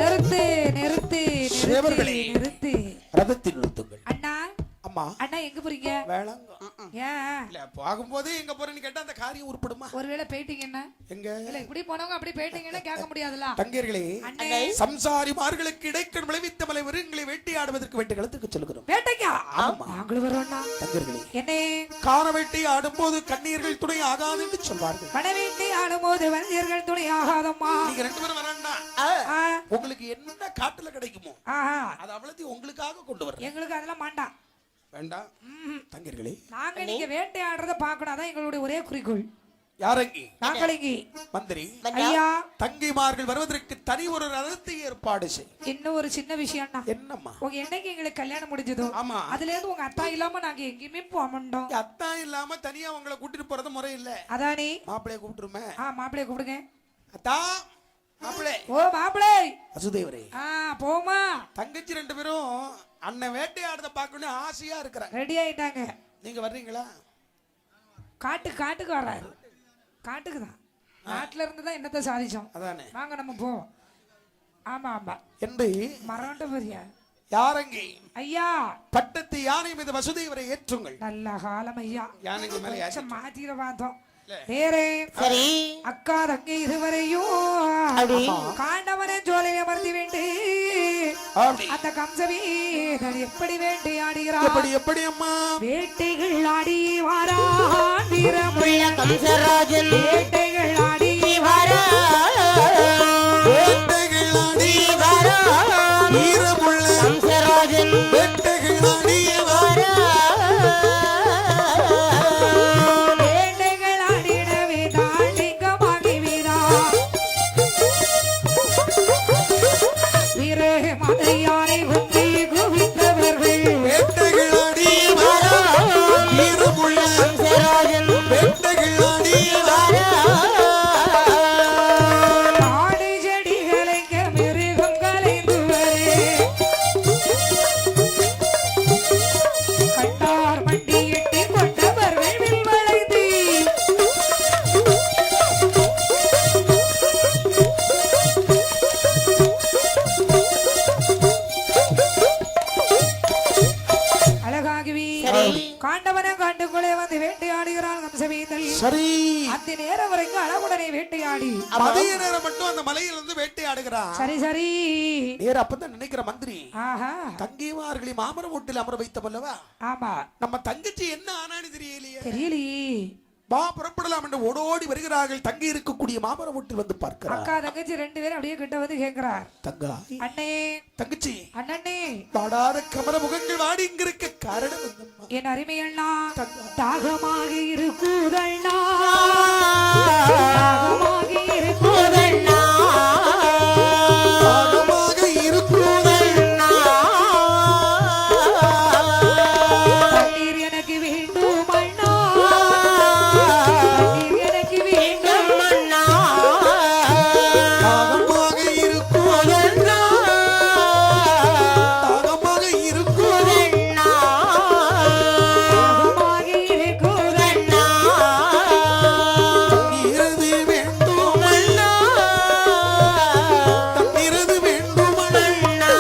நிறுத்து நிறுத்து சேவர்களே. நிறுத்து. ரதத்தில் நிறுத்துங்கள். அண்ணா அம்மா அண்ணா எங்க போறீங்க? வேளாங்க ஏன் இல்ல போகும்போது எங்க போறேன்னு கேட்டா அந்த காரியம் உருப்படுமா? ஒருவேளை போயிட்டீங்கன்னா எங்க இல்ல இப்படி போனவங்க அப்படி போயிட்டீங்கன்னா கேட்க முடியாதுல்ல. தங்கர்களே, அண்ணே சம்சாரிமார்களுக்கு இடைக்கண் விளைவித்த மலை விருங்களை வேட்டையாடுவதற்கு வேட்டை களத்துக்கு சொல்லுகிறோம். வேட்டைக்கா ஆமா. நாங்களும் வரோம்னா. தங்கர்களே, என்னே கார வேட்டை ஆடும்போது கண்ணீர்கள் துணை ஆகாது என்று சொல்வார்கள். படவேட்டை ஆடும்போது வந்தியர்கள் துணை ஆகாதம்மா. நீங்க ரெண்டு பேரும் வரேன்னா ஆ, உங்களுக்கு என்ன காட்டுல கிடைக்குமோ ஆஹா, அது அவ்வளவு உங்களுக்காக கொண்டு வரேன். எங்களுக்கு அதெல்லாம் வேண்டாம். வேண்டாம் தங்கர்களே, நாங்க நீங்க வேட்டை ஆடுறத பாக்கணும். அதான் எங்களுடைய ஒரே குறிக்கோள். யாரங்கி நாங்களி மந்திரி ஐயா தங்கிமார்கள் வருவதற்கு தனி ஒரு ரதத்தை ஏற்பாடு செய். இன்னும் ஒரு சின்ன விஷயம்னா, என்னம்மா? உங்க என்னைக்கு எங்களுக்கு கல்யாணம் முடிஞ்சதோ ஆமா. அதுல இருந்து உங்க அத்தா இல்லாம நாங்க எங்கேயுமே போக மாட்டோம். அத்தா இல்லாம தனியா உங்களை கூட்டிட்டு போறது முறை இல்ல. அதானே மாப்பிளைய கூப்பிட்டுருமே. மாப்பிளைய கூப்பிடுங்க. அத்தா மாப்பிளை. ஓ மாப்பிளை. வசுதேவரே, போமா. தங்கச்சி ரெண்டு பேரும் அண்ணன் வேட்டையாடுறத பார்க்கணும் ஆசையா இருக்கிறாங்க. ரெடி ஆயிட்டாங்க. நீங்க வர்றீங்களா? காட்டுக்கு வர்றாரு. காட்டுக்கு தான். நாட்டுல இருந்து தான் என்னத்தை சாதிச்சோம். அதானே. வாங்க நம்ம போவோம். ஆமா ஆமா என்று மரண்ட பெரியா யாரங்கி ஐயா பட்டத்து யானை மீது வசுதேவரை ஏற்றுங்கள். நல்ல காலம் ஐயா. யானைக்கு மேல ஏற்றி மாத்திர பார்த்தோம். வேறே சரி அக்கா தங்கை இருவரையும் காண்டவனை ஜோலையை மறந்து வேண்டு அந்த கம்சவீரன் எப்படி வேட்டையாடுகிறார்? எப்படி அம்மா? வேட்டைகள் ஆடி வாரான் வீரமுள்ள கம்சராஜன் வேட்டைகள் ஆடி வாரா வேட்டைகள் ஆடி வாரா வீரமுள்ள கம்சராஜன் வேட்டைகள் ஆடி வாரா வேட்டைகள் ஆடி சரி அந்த நேரம் வரைக்கும் அளவுடனே வேட்டையாடி மதிய நேரம் மட்டும் அந்த மலையில இருந்து வேட்டையாடுகிறான். சரி சரி நேர அப்பதான் நினைக்கிற மந்திரி ஆஹா தங்கிமார்களை மாமர வீட்டில் அமர வைத்தவல்லவா, ஆமா நம்ம தங்கச்சி என்ன ஆனான்னு தெரியலையே, தெரியலையே. வா புறப்படலாம் என்று ஓடோடி வருகிறார்கள். தங்கி இருக்கக்கூடிய மாமர வீட்டில் வந்து பார்க்கிறார். அக்கா தங்கச்சி ரெண்டு பேரும் அப்படியே கிட்ட வந்து கேக்குறார். தங்கா அண்ணே தங்கச்சி அண்ணனே வாடாத கமல முகங்கள் வாடி இங்க இருக்க காரணம் என்னம்மா? என் அருமை அண்ணா தங்கா தாகமாக இருக்குதண்ணா தாகமாக இருக்குதண்ணா தாகமாக இருக்குதண்ணா தண்ணீர் எனக்கு வேண்டும் அண்ணா தண்ணீர் எனக்கு வேண்டும் அண்ணா தாகமாக இருக்குதண்ணா தாகமாக இருக்குதண்ணா தாகமாக இருக்குதண்ணா தண்ணீரது வேண்டுமண்ணா தண்ணீரது வேண்டுமண்ணா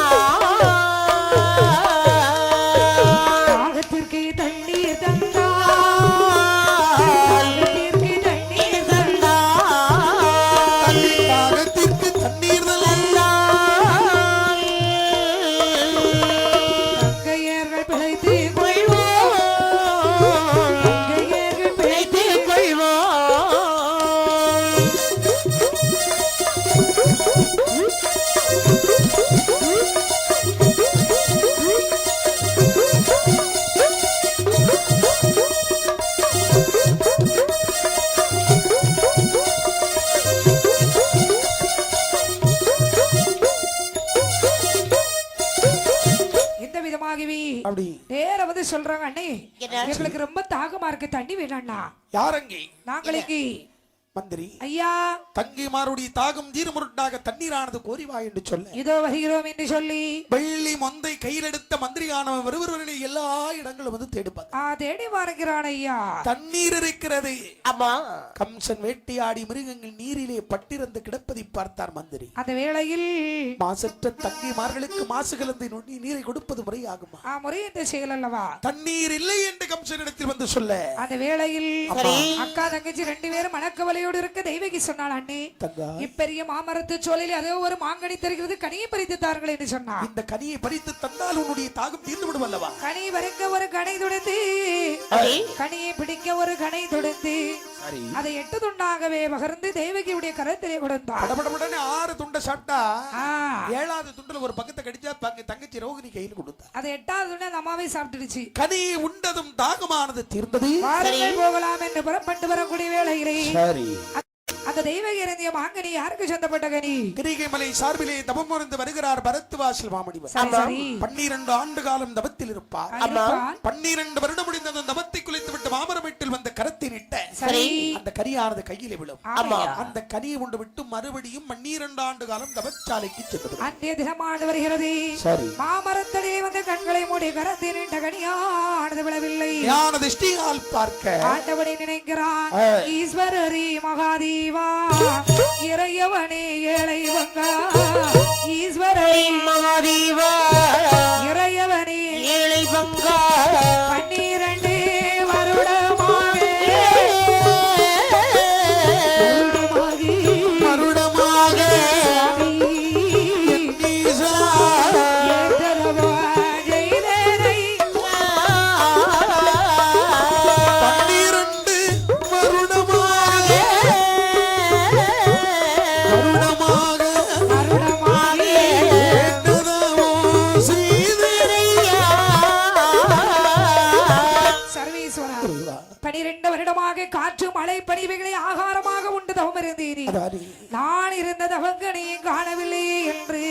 தாகத்திற்கு தண்ணீர் தந்தா தாகத்திற்கு தண்ணீர் தந்தா தாகத்திற்கு தண்ணீர் தல்லா தங்கையர்கள் பிழைத்துக் கொள்வோம் தங்கையர்கள் பிழைத்துக் கொள்வோம் இந்த விதமாகவே அப்படி நேர வந்து சொல்றாங்க அண்ணே எங்களுக்கு ரொம்ப தாகமா இருக்கு தண்ணி வேணாண்ணா யாரங்கே நாங்களுக்கு மந்திரி ஐயா தங்கிமாருடைய தாகம் தீர்முருட்டாக தண்ணீரானது கோரிவா என்று சொல்ல இதோ வருகிறோம் என்று சொல்லி வெள்ளி மொந்தை கையில் எடுத்த மந்திரியானவன் வருவர்களை எல்லா இடங்களும் வந்து தேடுப்பாங்க. தேடி வருகிறான் ஐயா தண்ணீர் இருக்கிறது. ஆமா கம்சன் வேட்டையாடி மிருகங்கள் நீரிலே பட்டிருந்து கிடப்பதை பார்த்தார் மந்திரி. அந்த வேளையில் மாசற்ற தங்கிமார்களுக்கு மாசு கலந்து நொண்டி நீரை கொடுப்பது முறையாகுமா? முறை இந்த செயல் அல்லவா தண்ணீர் இல்லை என்று கம்சனிடத்தில் வந்து சொல்ல அந்த வேளையில் அக்கா தங்கச்சி ரெண்டு பேரும் மனக்கவலையோடு இருக்க தெய்வகி சொன்னாள் அண்ணே தங்கா இப்பெரிய மாமரத்து சோலையில் அதோ ஒரு மாங்கனி தருகிறது கனியை பறித்து தார்கள் என்று சொன்னார். இந்த கனியை பறித்து தந்தால் உன்னுடைய தாகம் தீர்ந்து விடும் அல்லவா? கனி வரைக்க ஒரு கனை துடைத்து கனியை பிடிக்க ஒரு கனை துடைத்து சரி அதை 8 துண்டாகவே பகிர்ந்து தேவகியுடைய கரத்திலே கொடுத்தார். படபடபடன்னு 6 துண்டை சாப்பிட்டா ஆ, 7வது துண்டுல ஒரு பக்கத்தை கடிச்சா தங்கச்சி ரோகிணி கையில் கொடுத்தா. அதை 8வது துண்டை அந்த அம்மாவே சாப்பிட்டுடுச்சு. கனியை உண்டதும் தாகமானது தீர்ந்தது. வாருங்கள் போகலாம் என்று புறப்பட்டு வரக்கூடிய வேளையிலே சரி அந்த தெய்வகி இறந்திய மாங்கனி யாருக்கு சொந்தப்பட்ட கனி? கிரிகை மலை சார்பிலே தவம் இருந்து வருகிறார் பரத்வாசல் மாமணிவர். சரி, சரி. 12 ஆண்டு காலம் தவத்தில் இருப்பார். இருப்பான். 12 வருடம் முடிந்ததும் தவத்தை குளித்து விட்டு மாமரம் வீட்டில் வந்த கரத்தை நிட்ட சரி அந்த கனியானது கையிலே விழும். ஆமா. அந்த கனியை கொண்டு விட்டு மறுபடியும் 12 ஆண்டு காலம் தவச்சாலைக்கு சென்றது. அன்றைய தினமாண்டு வருகிறது. சரி மாமரத்திலே வந்து கண்களை மூடி கரத்தை நீண்ட கனியானது விழவில்லை. ஞான திருஷ்டியால் பார்க்க ஆண்டவனை நினைக்கிறான் ஈஸ்வரரி மகாதேவா இறையவனே ஏழை வங்கா ஈஸ்வரரி மகாதேவா இறையவனே ஏழை பங்கா 12 வருடமாகி மருடமாக ஈசா ஏற்றதவா ஜெயதேனை 12 வருடமாக வருடமாகி கேட்டதவோ செய்திரையா. சர்வேஸ்வரா 12 வருடமாக காற்று மழை பணிவைகளை ஆகாரமாக உண்டு தவம் இருந்தேனே அதாரி நான் இருந்த தவங்கனையும் காணவில்லை என்று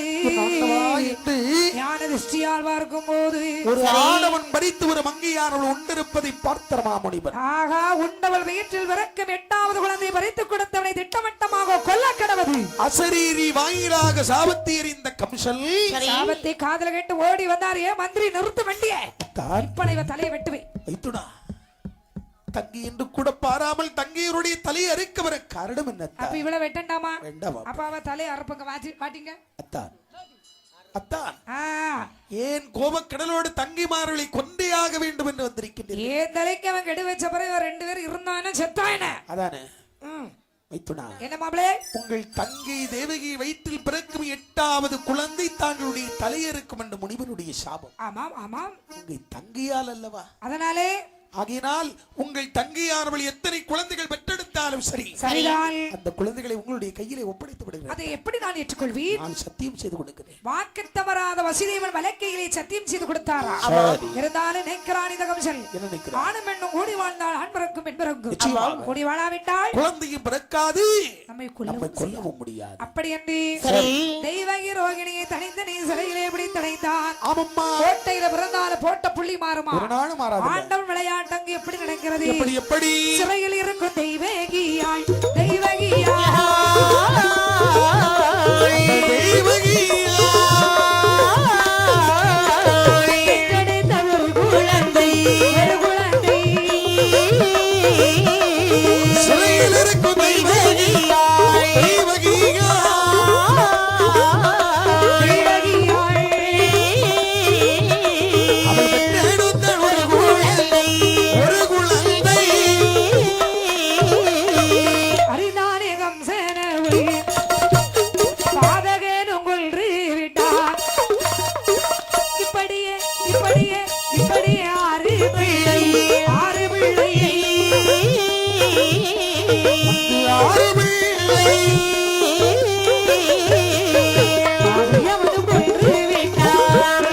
என்று ஞான திருஷ்டியால் பார்க்கும் போது ஒரு ஆடவன் பறித்து ஒரு மங்கையானவள் உண்டிருப்பதை பார்த்த மாமுனிவர் ஆகா உண்டவள் வயிற்றில் விறக்கும் 8வது குழந்தை பறித்துக் கொடுத்தவனை திட்டவட்டமாக கொல்ல கடவது அசரீரி வாயிலாக சாபத்தி எறிந்த கம்சல் சாபத்தை காதல கேட்டு ஓடி வந்தார். ஏ மந்திரி நிறுத்து வண்டிய தான் இப்ப இவ தலையை வெட்டுவே வைத்துடா தங்கி என்று கூட பாராமல் தங்கையருடைய தலையை அறுக்க வர காரணம் என்ன? அப்ப இவள வெட்டண்டாமா? வேண்டாமா? அப்ப அவ தலையை அறுப்பங்க மாட்டீங்க. அத்தான் அத்தான் ஆ, ஏன் கோபக்கடலோடு தங்கிமார்களை கொண்டே ஆக வேண்டும் என்று வந்திருக்கின்றேன். ஏன் தலைக்கு அவன் கெடு வச்ச பிறகு இவன் 2 பேரும் இருந்தானே செத்தானே. அதானே மைத்துனா, என்ன மாப்பிளே? உங்கள் தங்கை தேவகி வயிற்றில் பிறக்கும் 8வது குழந்தை தாங்களுடைய தலையறுக்கும் என்று முனிவனுடைய சாபம். ஆமாம் ஆமாம். உங்கள் தங்கையால் அல்லவா? அதனாலே ஆகையினால் உங்கள் தங்கையானவள் எத்தனை குழந்தைகள் பெற்றெடுத்தாலும் சரி, சரிதான், அந்த குழந்தைகளை உங்களுடைய கையிலே ஒப்படைத்து விடுகிறேன். அதை எப்படி நான் ஏற்றுக்கொள்வீர்? நான் சத்தியம் செய்து கொடுக்கிறேன். வாக்கு தவறாத வசுதேவன் வலக்கையிலே சத்தியம் செய்து கொடுத்தாரா? சரி. இருந்தாலும் நினைக்கிறான் இந்த கம்சன். என்ன நினைக்கிறான்? ஆணும் பெண்ணும் கூடி வாழ்ந்தால் ஆண் பிறக்கும் பெண் பிறக்கும். நிச்சயமாக. கூடி வாழாவிட்டால் குழந்தையும் பிறக்காது, நம்மை நம்மை கொல்லவும் கொல்லவும் முடியாது. அப்படி என்று சரி. தெய்வகி ரோகிணியை தனிந்து நீ சிறையிலே எப்படி தடைந்தான்? ஆமம்மா, கோட்டையில பிறந்தாலும் போட்ட புள்ளி மாறுமா? ஒரு நாளும் மாறாது. ஆண்டவன் விளையாட்டங்கு எப்படி நடக்கிறது? எப்படி எப்படி சிறையில் இருக்கும் தெய்வகியாய் தெய்வகியாய் கிடைத்த ஒரு குழந்தை சிறையில் இருக்கும் அறிந்தானே கம்சனவை பாதகன் உங்கள் விட்டார். இப்படியே இப்படியே இப்படியே ஆறு பிள்ளை ஆரியவன் கொன்று விட்டார்.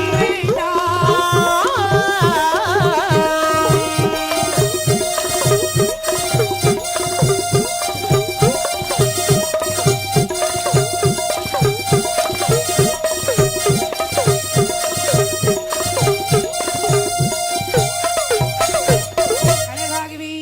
அழகாகவே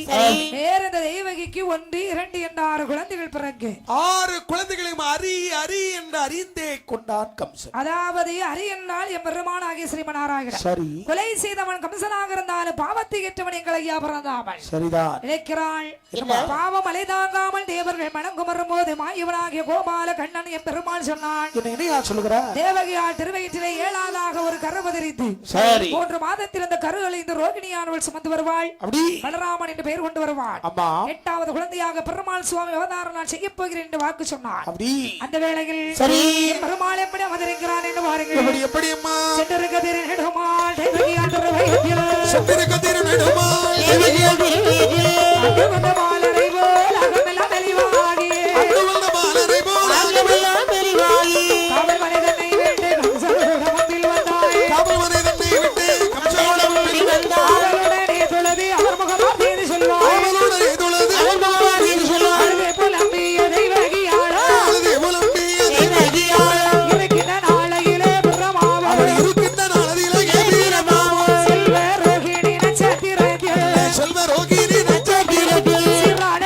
வேற இந்த தெய்வகிக்கு 1 2 என்ற 6 குழந்தைகள் பிறகு 6 குழந்தைகளையும் அரி அரி என்று அறிந்தே கொண்டான் கம்சன். அதாவது அரி என்றால் என் பெருமானாகிய ஸ்ரீமநாராயணன். சரி, கொலை செய்தவன் கம்சனாக இருந்தாலும் பாவத்தை ஏற்றவன் எங்கள் ஐயா பிறந்தாமல் சரிதான். நினைக்கிறாள். பாவம் அலை தாங்காமல் தேவர்கள் மனம் குமரும் போது மாயவனாகிய கோபால கண்ணன் என் பெருமாள் சொன்னான். என்ன சொல்லுகிற? தேவகியால் திருவயிற்றிலே 7ஆவதாக ஒரு கரு பதிரித்து சரி, 3 மாதத்தில் அந்த கருகளை இந்த ரோகிணியானவள் சுமந்து வருவாள். அப்படி பலராமன் என்று பெயர் கொண்டு வருவாள். அம்மா, 8வது குழந்தையாக பெருமாள் சுவாமி அவதாரம் நான் செய்ய போகிறேன் என்று வாக்கு சொன்னார். அப்படி அந்த வேளையில் சரி, பெருமாள் எப்படி அவதரிக்கிறான் என்று பாருங்கள். எப்படி எப்படி அம்மா? சென்றிருக்க திருநெடுமாள் தேவகியான் திருவயிற்றில் சென்றிருக்க திருநெடுமாள் தேவகியான் அங்கு வந்த மாலரை போல் அகமெல்லாம் தெளிவாகி அங்கு வந்த மாலரை போல் அகமெல்லாம் பெரிவாயி காவல் மனிதனை விட்டு கம்சனோட முன்பில் வந்தாய். காவல் மனிதனை விட்டு கம்சனோட முன்பில் வந்தாய். அவளுடனே தொழுது அவர் முகமாக செய்து சொல்வாய். அவளுடைய தொழுது அவளுடைய என்று சொல்வாய். அழுதே புலம்பிய தெய்வகியாளா அழுதே புலம்பிய தெய்வகியாளா. இருக்கின்ற நாளையிலே பிரமாவா அவள் இருக்கின்ற நாளிலே வீரமாவா. செல்வ ரோகிணி நட்சத்திரத்தில் செல்வ ரோகிணி நட்சத்திரத்தில் சிறான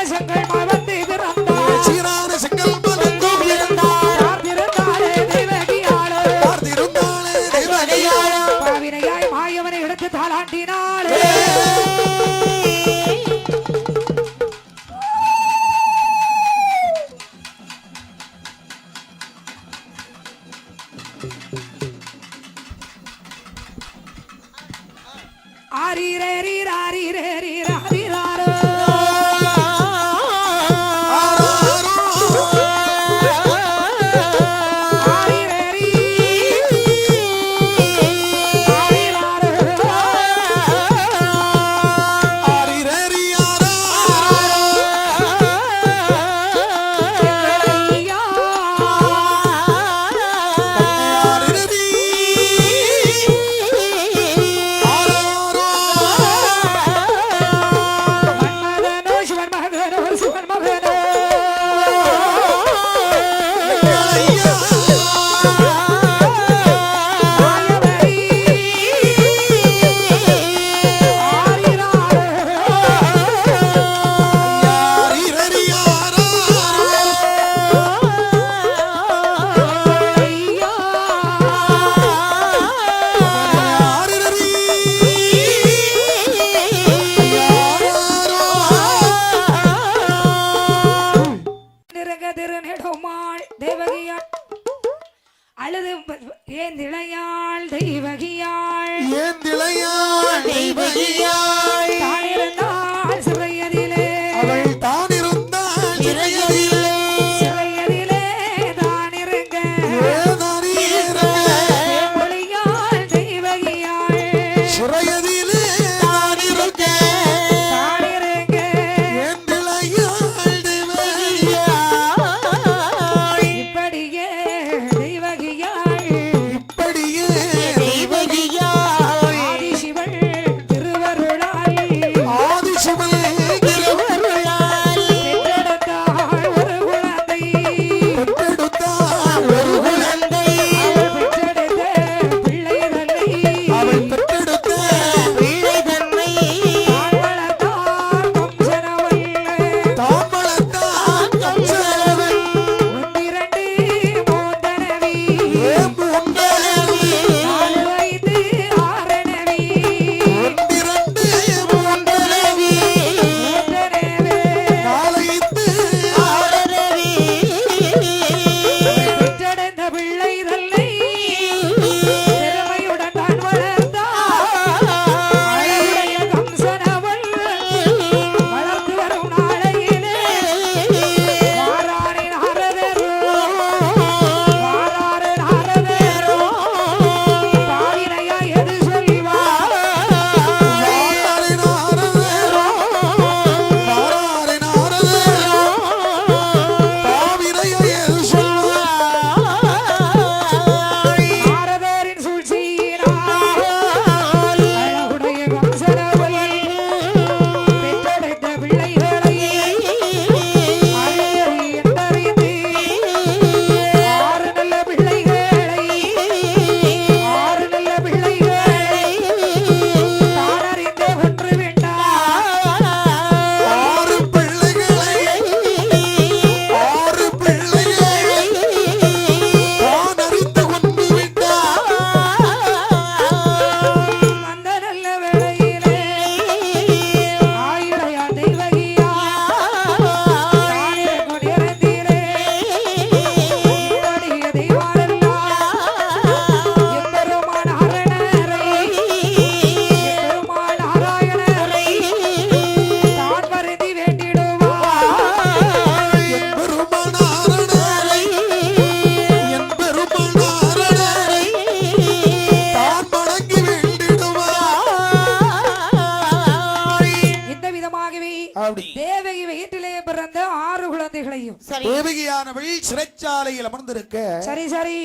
11 குழந்தைகளையும் சரி தேவகியானவள் சிறைச்சாலையில் அமர்ந்திருக்க சரி சரி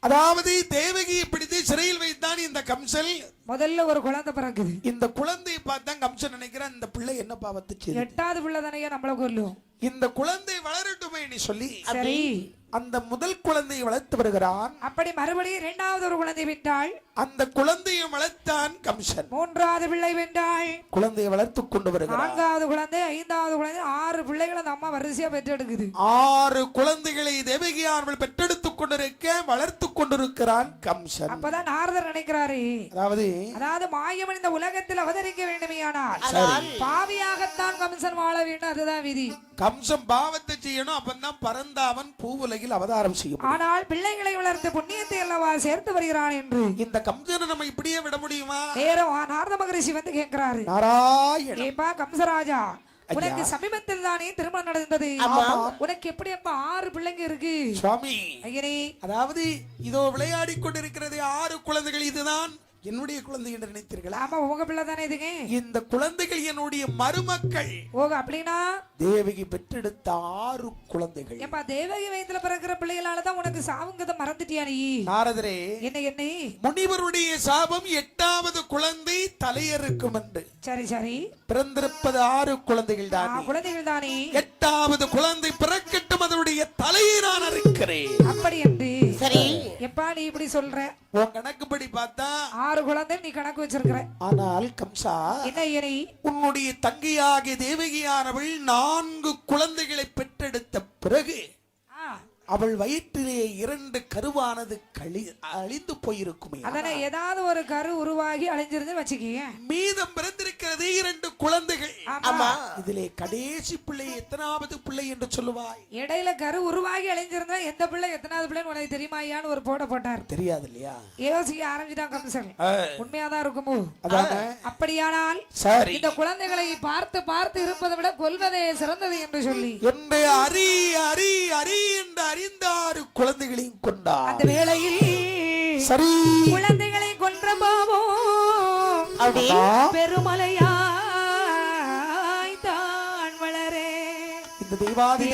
அதாவது தேவகியை பிடித்து சிறையில் வைத்தான் இந்த கம்சன். முதல்ல ஒரு குழந்தை பிறக்குது. இந்த குழந்தையை பார்த்தா கம்சன் நினைக்கிறான் இந்த பிள்ளை என்ன பாவத்தை செய்தது, 8வது பிள்ளை தானே நம்மள கொல்லும், இந்த குழந்தை வளரட்டுமே சொல்லி சரி அந்த முதல் குழந்தையை வளர்த்து வருகிறான். அப்படி மறுபடியும் 2வது ஒரு குழந்தை விட்டாள். அந்த குழந்தையை வளர்த்தான் கம்சன். 3வது பிள்ளை வென்றாள். குழந்தையை வளர்த்து கொண்டு வருகிறான். 4வது குழந்தை, 5வது குழந்தை, 6 பிள்ளைகளை அந்த அம்மா வரிசையா பெற்றெடுக்குது. 6 குழந்தைகளை தேவகியானவள் பெற்றெடுத்துக் கொண்டிருக்க வளர்த்து கொண்டிருக்கிறான் கம்சன். அப்பதான் நாரதர் நினைக்கிறாரு, அதாவது மாயவன் இந்த உலகத்தில் அவதரிக்க வேண்டுமையானால் பாவியாகத்தான் கம்சன் வாழ வேண்டும், அதுதான் விதி. கம்சன் பாவத்தை செய்யணும், அப்பதான் பரந்தாவன் பூவுலகில் அவதாரம் செய்யும். ஆனால் பிள்ளைகளை வளர்த்து புண்ணியத்தை அல்லவா சேர்த்து வருகிறான் என்று இந்த கம்சனை நம்ம இப்படியே விட முடியுமா? நேரம் நாரத மகரிஷி வந்து கேட்கிறாரு, நாராயண ஏப்பா கம்சராஜா, உனக்கு சமீபத்தில் தானே திருமணம் நடந்தது, உனக்கு எப்படி அப்ப 6 பிள்ளைங்க இருக்கு சுவாமி? ஐயனே, அதாவது இதோ விளையாடி கொண்டிருக்கிறது 6 குழந்தைகள், இதுதான் என்னுடைய குழந்தை என்று நினைத்தீர்களா? ஆமா, உங்க பிள்ளை தானே இதுங்க. இந்த குழந்தைகள் என்னுடைய மருமக்கள். ஓக, அப்படின்னா தேவகி பெற்றெடுத்த 6 குழந்தைகள். ஏப்பா தேவகி வயித்துல பிறக்கிற பிள்ளைகளாலதான் உனக்கு சாவுங்கத மறந்துட்டியா நீ? நாரதரே, என்ன முனிவருடைய சாபம் 8வது குழந்தை தலையறுக்கும் என்று. சரி சரி, பிறந்திருப்பது 6 குழந்தைகள் தான். குழந்தைகள் தானே. 8வது குழந்தை பிறக்கட்டும், அதனுடைய தலையை நான் அறுக்கிறேன். அப்படி என்று சரி எப்பா நீ இப்படி சொல்ற? உன் கணக்குப்படி பார்த்தா 6 குழந்தை நீ கணக்கு வச்சிருக்கிற. ஆனால் கம்சா, என்ன உன்னுடைய தங்கையாகிய தேவகியானவள் 4 குழந்தைகளை பெற்றெடுத்த பிறகு அவள் வயிற்றிலே 2 கருவானது அழிந்து போயிருக்குமே. அதனால ஏதாவது ஒரு கரு உருவாகி அழிஞ்சிருந்து வச்சுக்கீங்க, மீதம் பிறந்திருக்கிறது 2 குழந்தைகள். ஆமா, இதிலே கடைசி பிள்ளை எத்தனாவது பிள்ளை என்று சொல்லுவாய்? இடையில கரு உருவாகி அழிஞ்சிருந்தா எந்த பிள்ளை எத்தனாவது பிள்ளைன்னு உனக்கு தெரியுமாயான்னு ஒரு போட்டார். தெரியாது இல்லையா? யோசிக்க ஆரம்பிச்சுட்டான் கம்சன். உண்மையாதான் இருக்குமோ? அப்படியானால் சரி, இந்த குழந்தைகளை பார்த்து பார்த்து இருப்பதை விட கொல்வதே சிறந்தது என்று சொல்லி என்று அரி அரி அரி என்று அறிந்த 6 குழந்தைகளையும் கொண்டார். அந்த வேளையில் சரி, குழந்தைகளை கொன்ற பாவம் பெருமலையாய் தான் வளரே. இந்த தேவாதி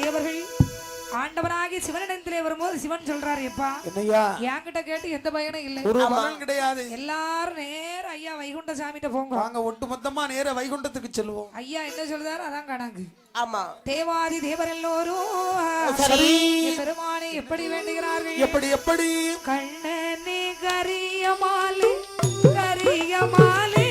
தேவர்கள் ஆண்டவனாகி சிவனிடத்திலே வரும்போது சிவன் சொல்றாரு, எப்பா என்னையா என்கிட்ட கேட்டு எந்த பயனும் இல்லை, ஒரு பலன் கிடையாது, எல்லாரும் நேர ஐயா வைகுண்ட சாமிட்ட போங்க, வாங்க ஒட்டு மொத்தமா நேர வைகுண்டத்துக்கு செல்வோம். ஐயா என்ன சொல்றாரு அதான் கணக்கு. ஆமா, தேவாதி தேவர் எல்லோரும் பெருமானை எப்படி வேண்டுகிறார்கள்? எப்படி கண்ணனே கரியமாலே கரியமாலே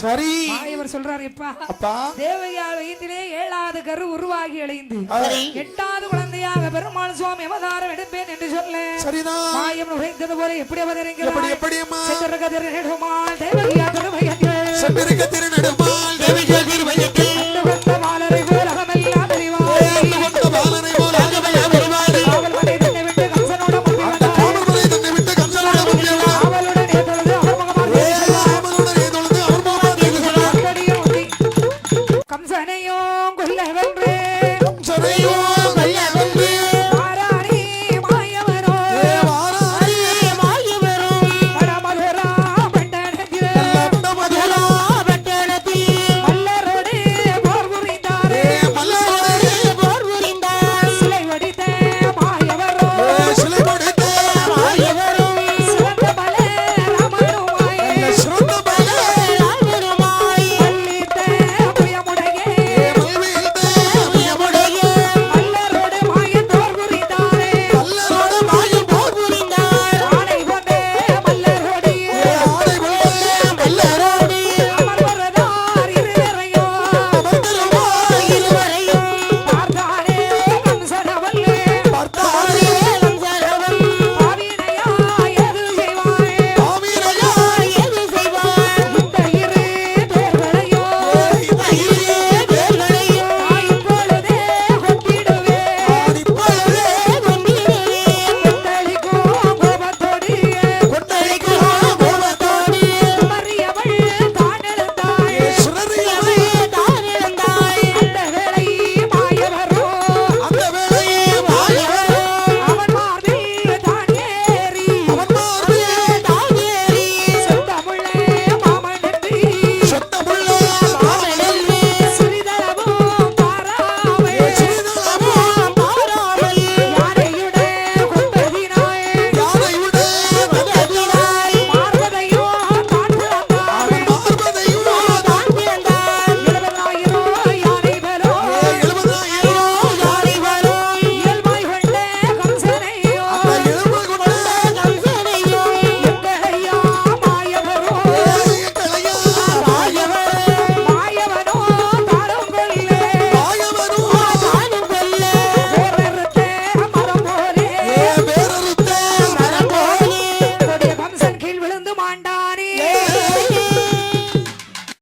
சரி, இவர் சொல்றாரு, அப்பா தேவகியார் வயிற்றிலே 7வது கரு உருவாகி அழிந்து 8வது குழந்தையாக பெருமாள் சுவாமி அவதாரம் எடுப்பேன் என்று சொல்ல சரிதான் மாயம் உரைத்தது போல எப்படி அவதரிக்கிறார்? எப்படி அம்மா? சென்றிருக்க திருநெடுமால் தேவகியார் திருமையங்கள் சென்றிருக்க திருநெடுமால்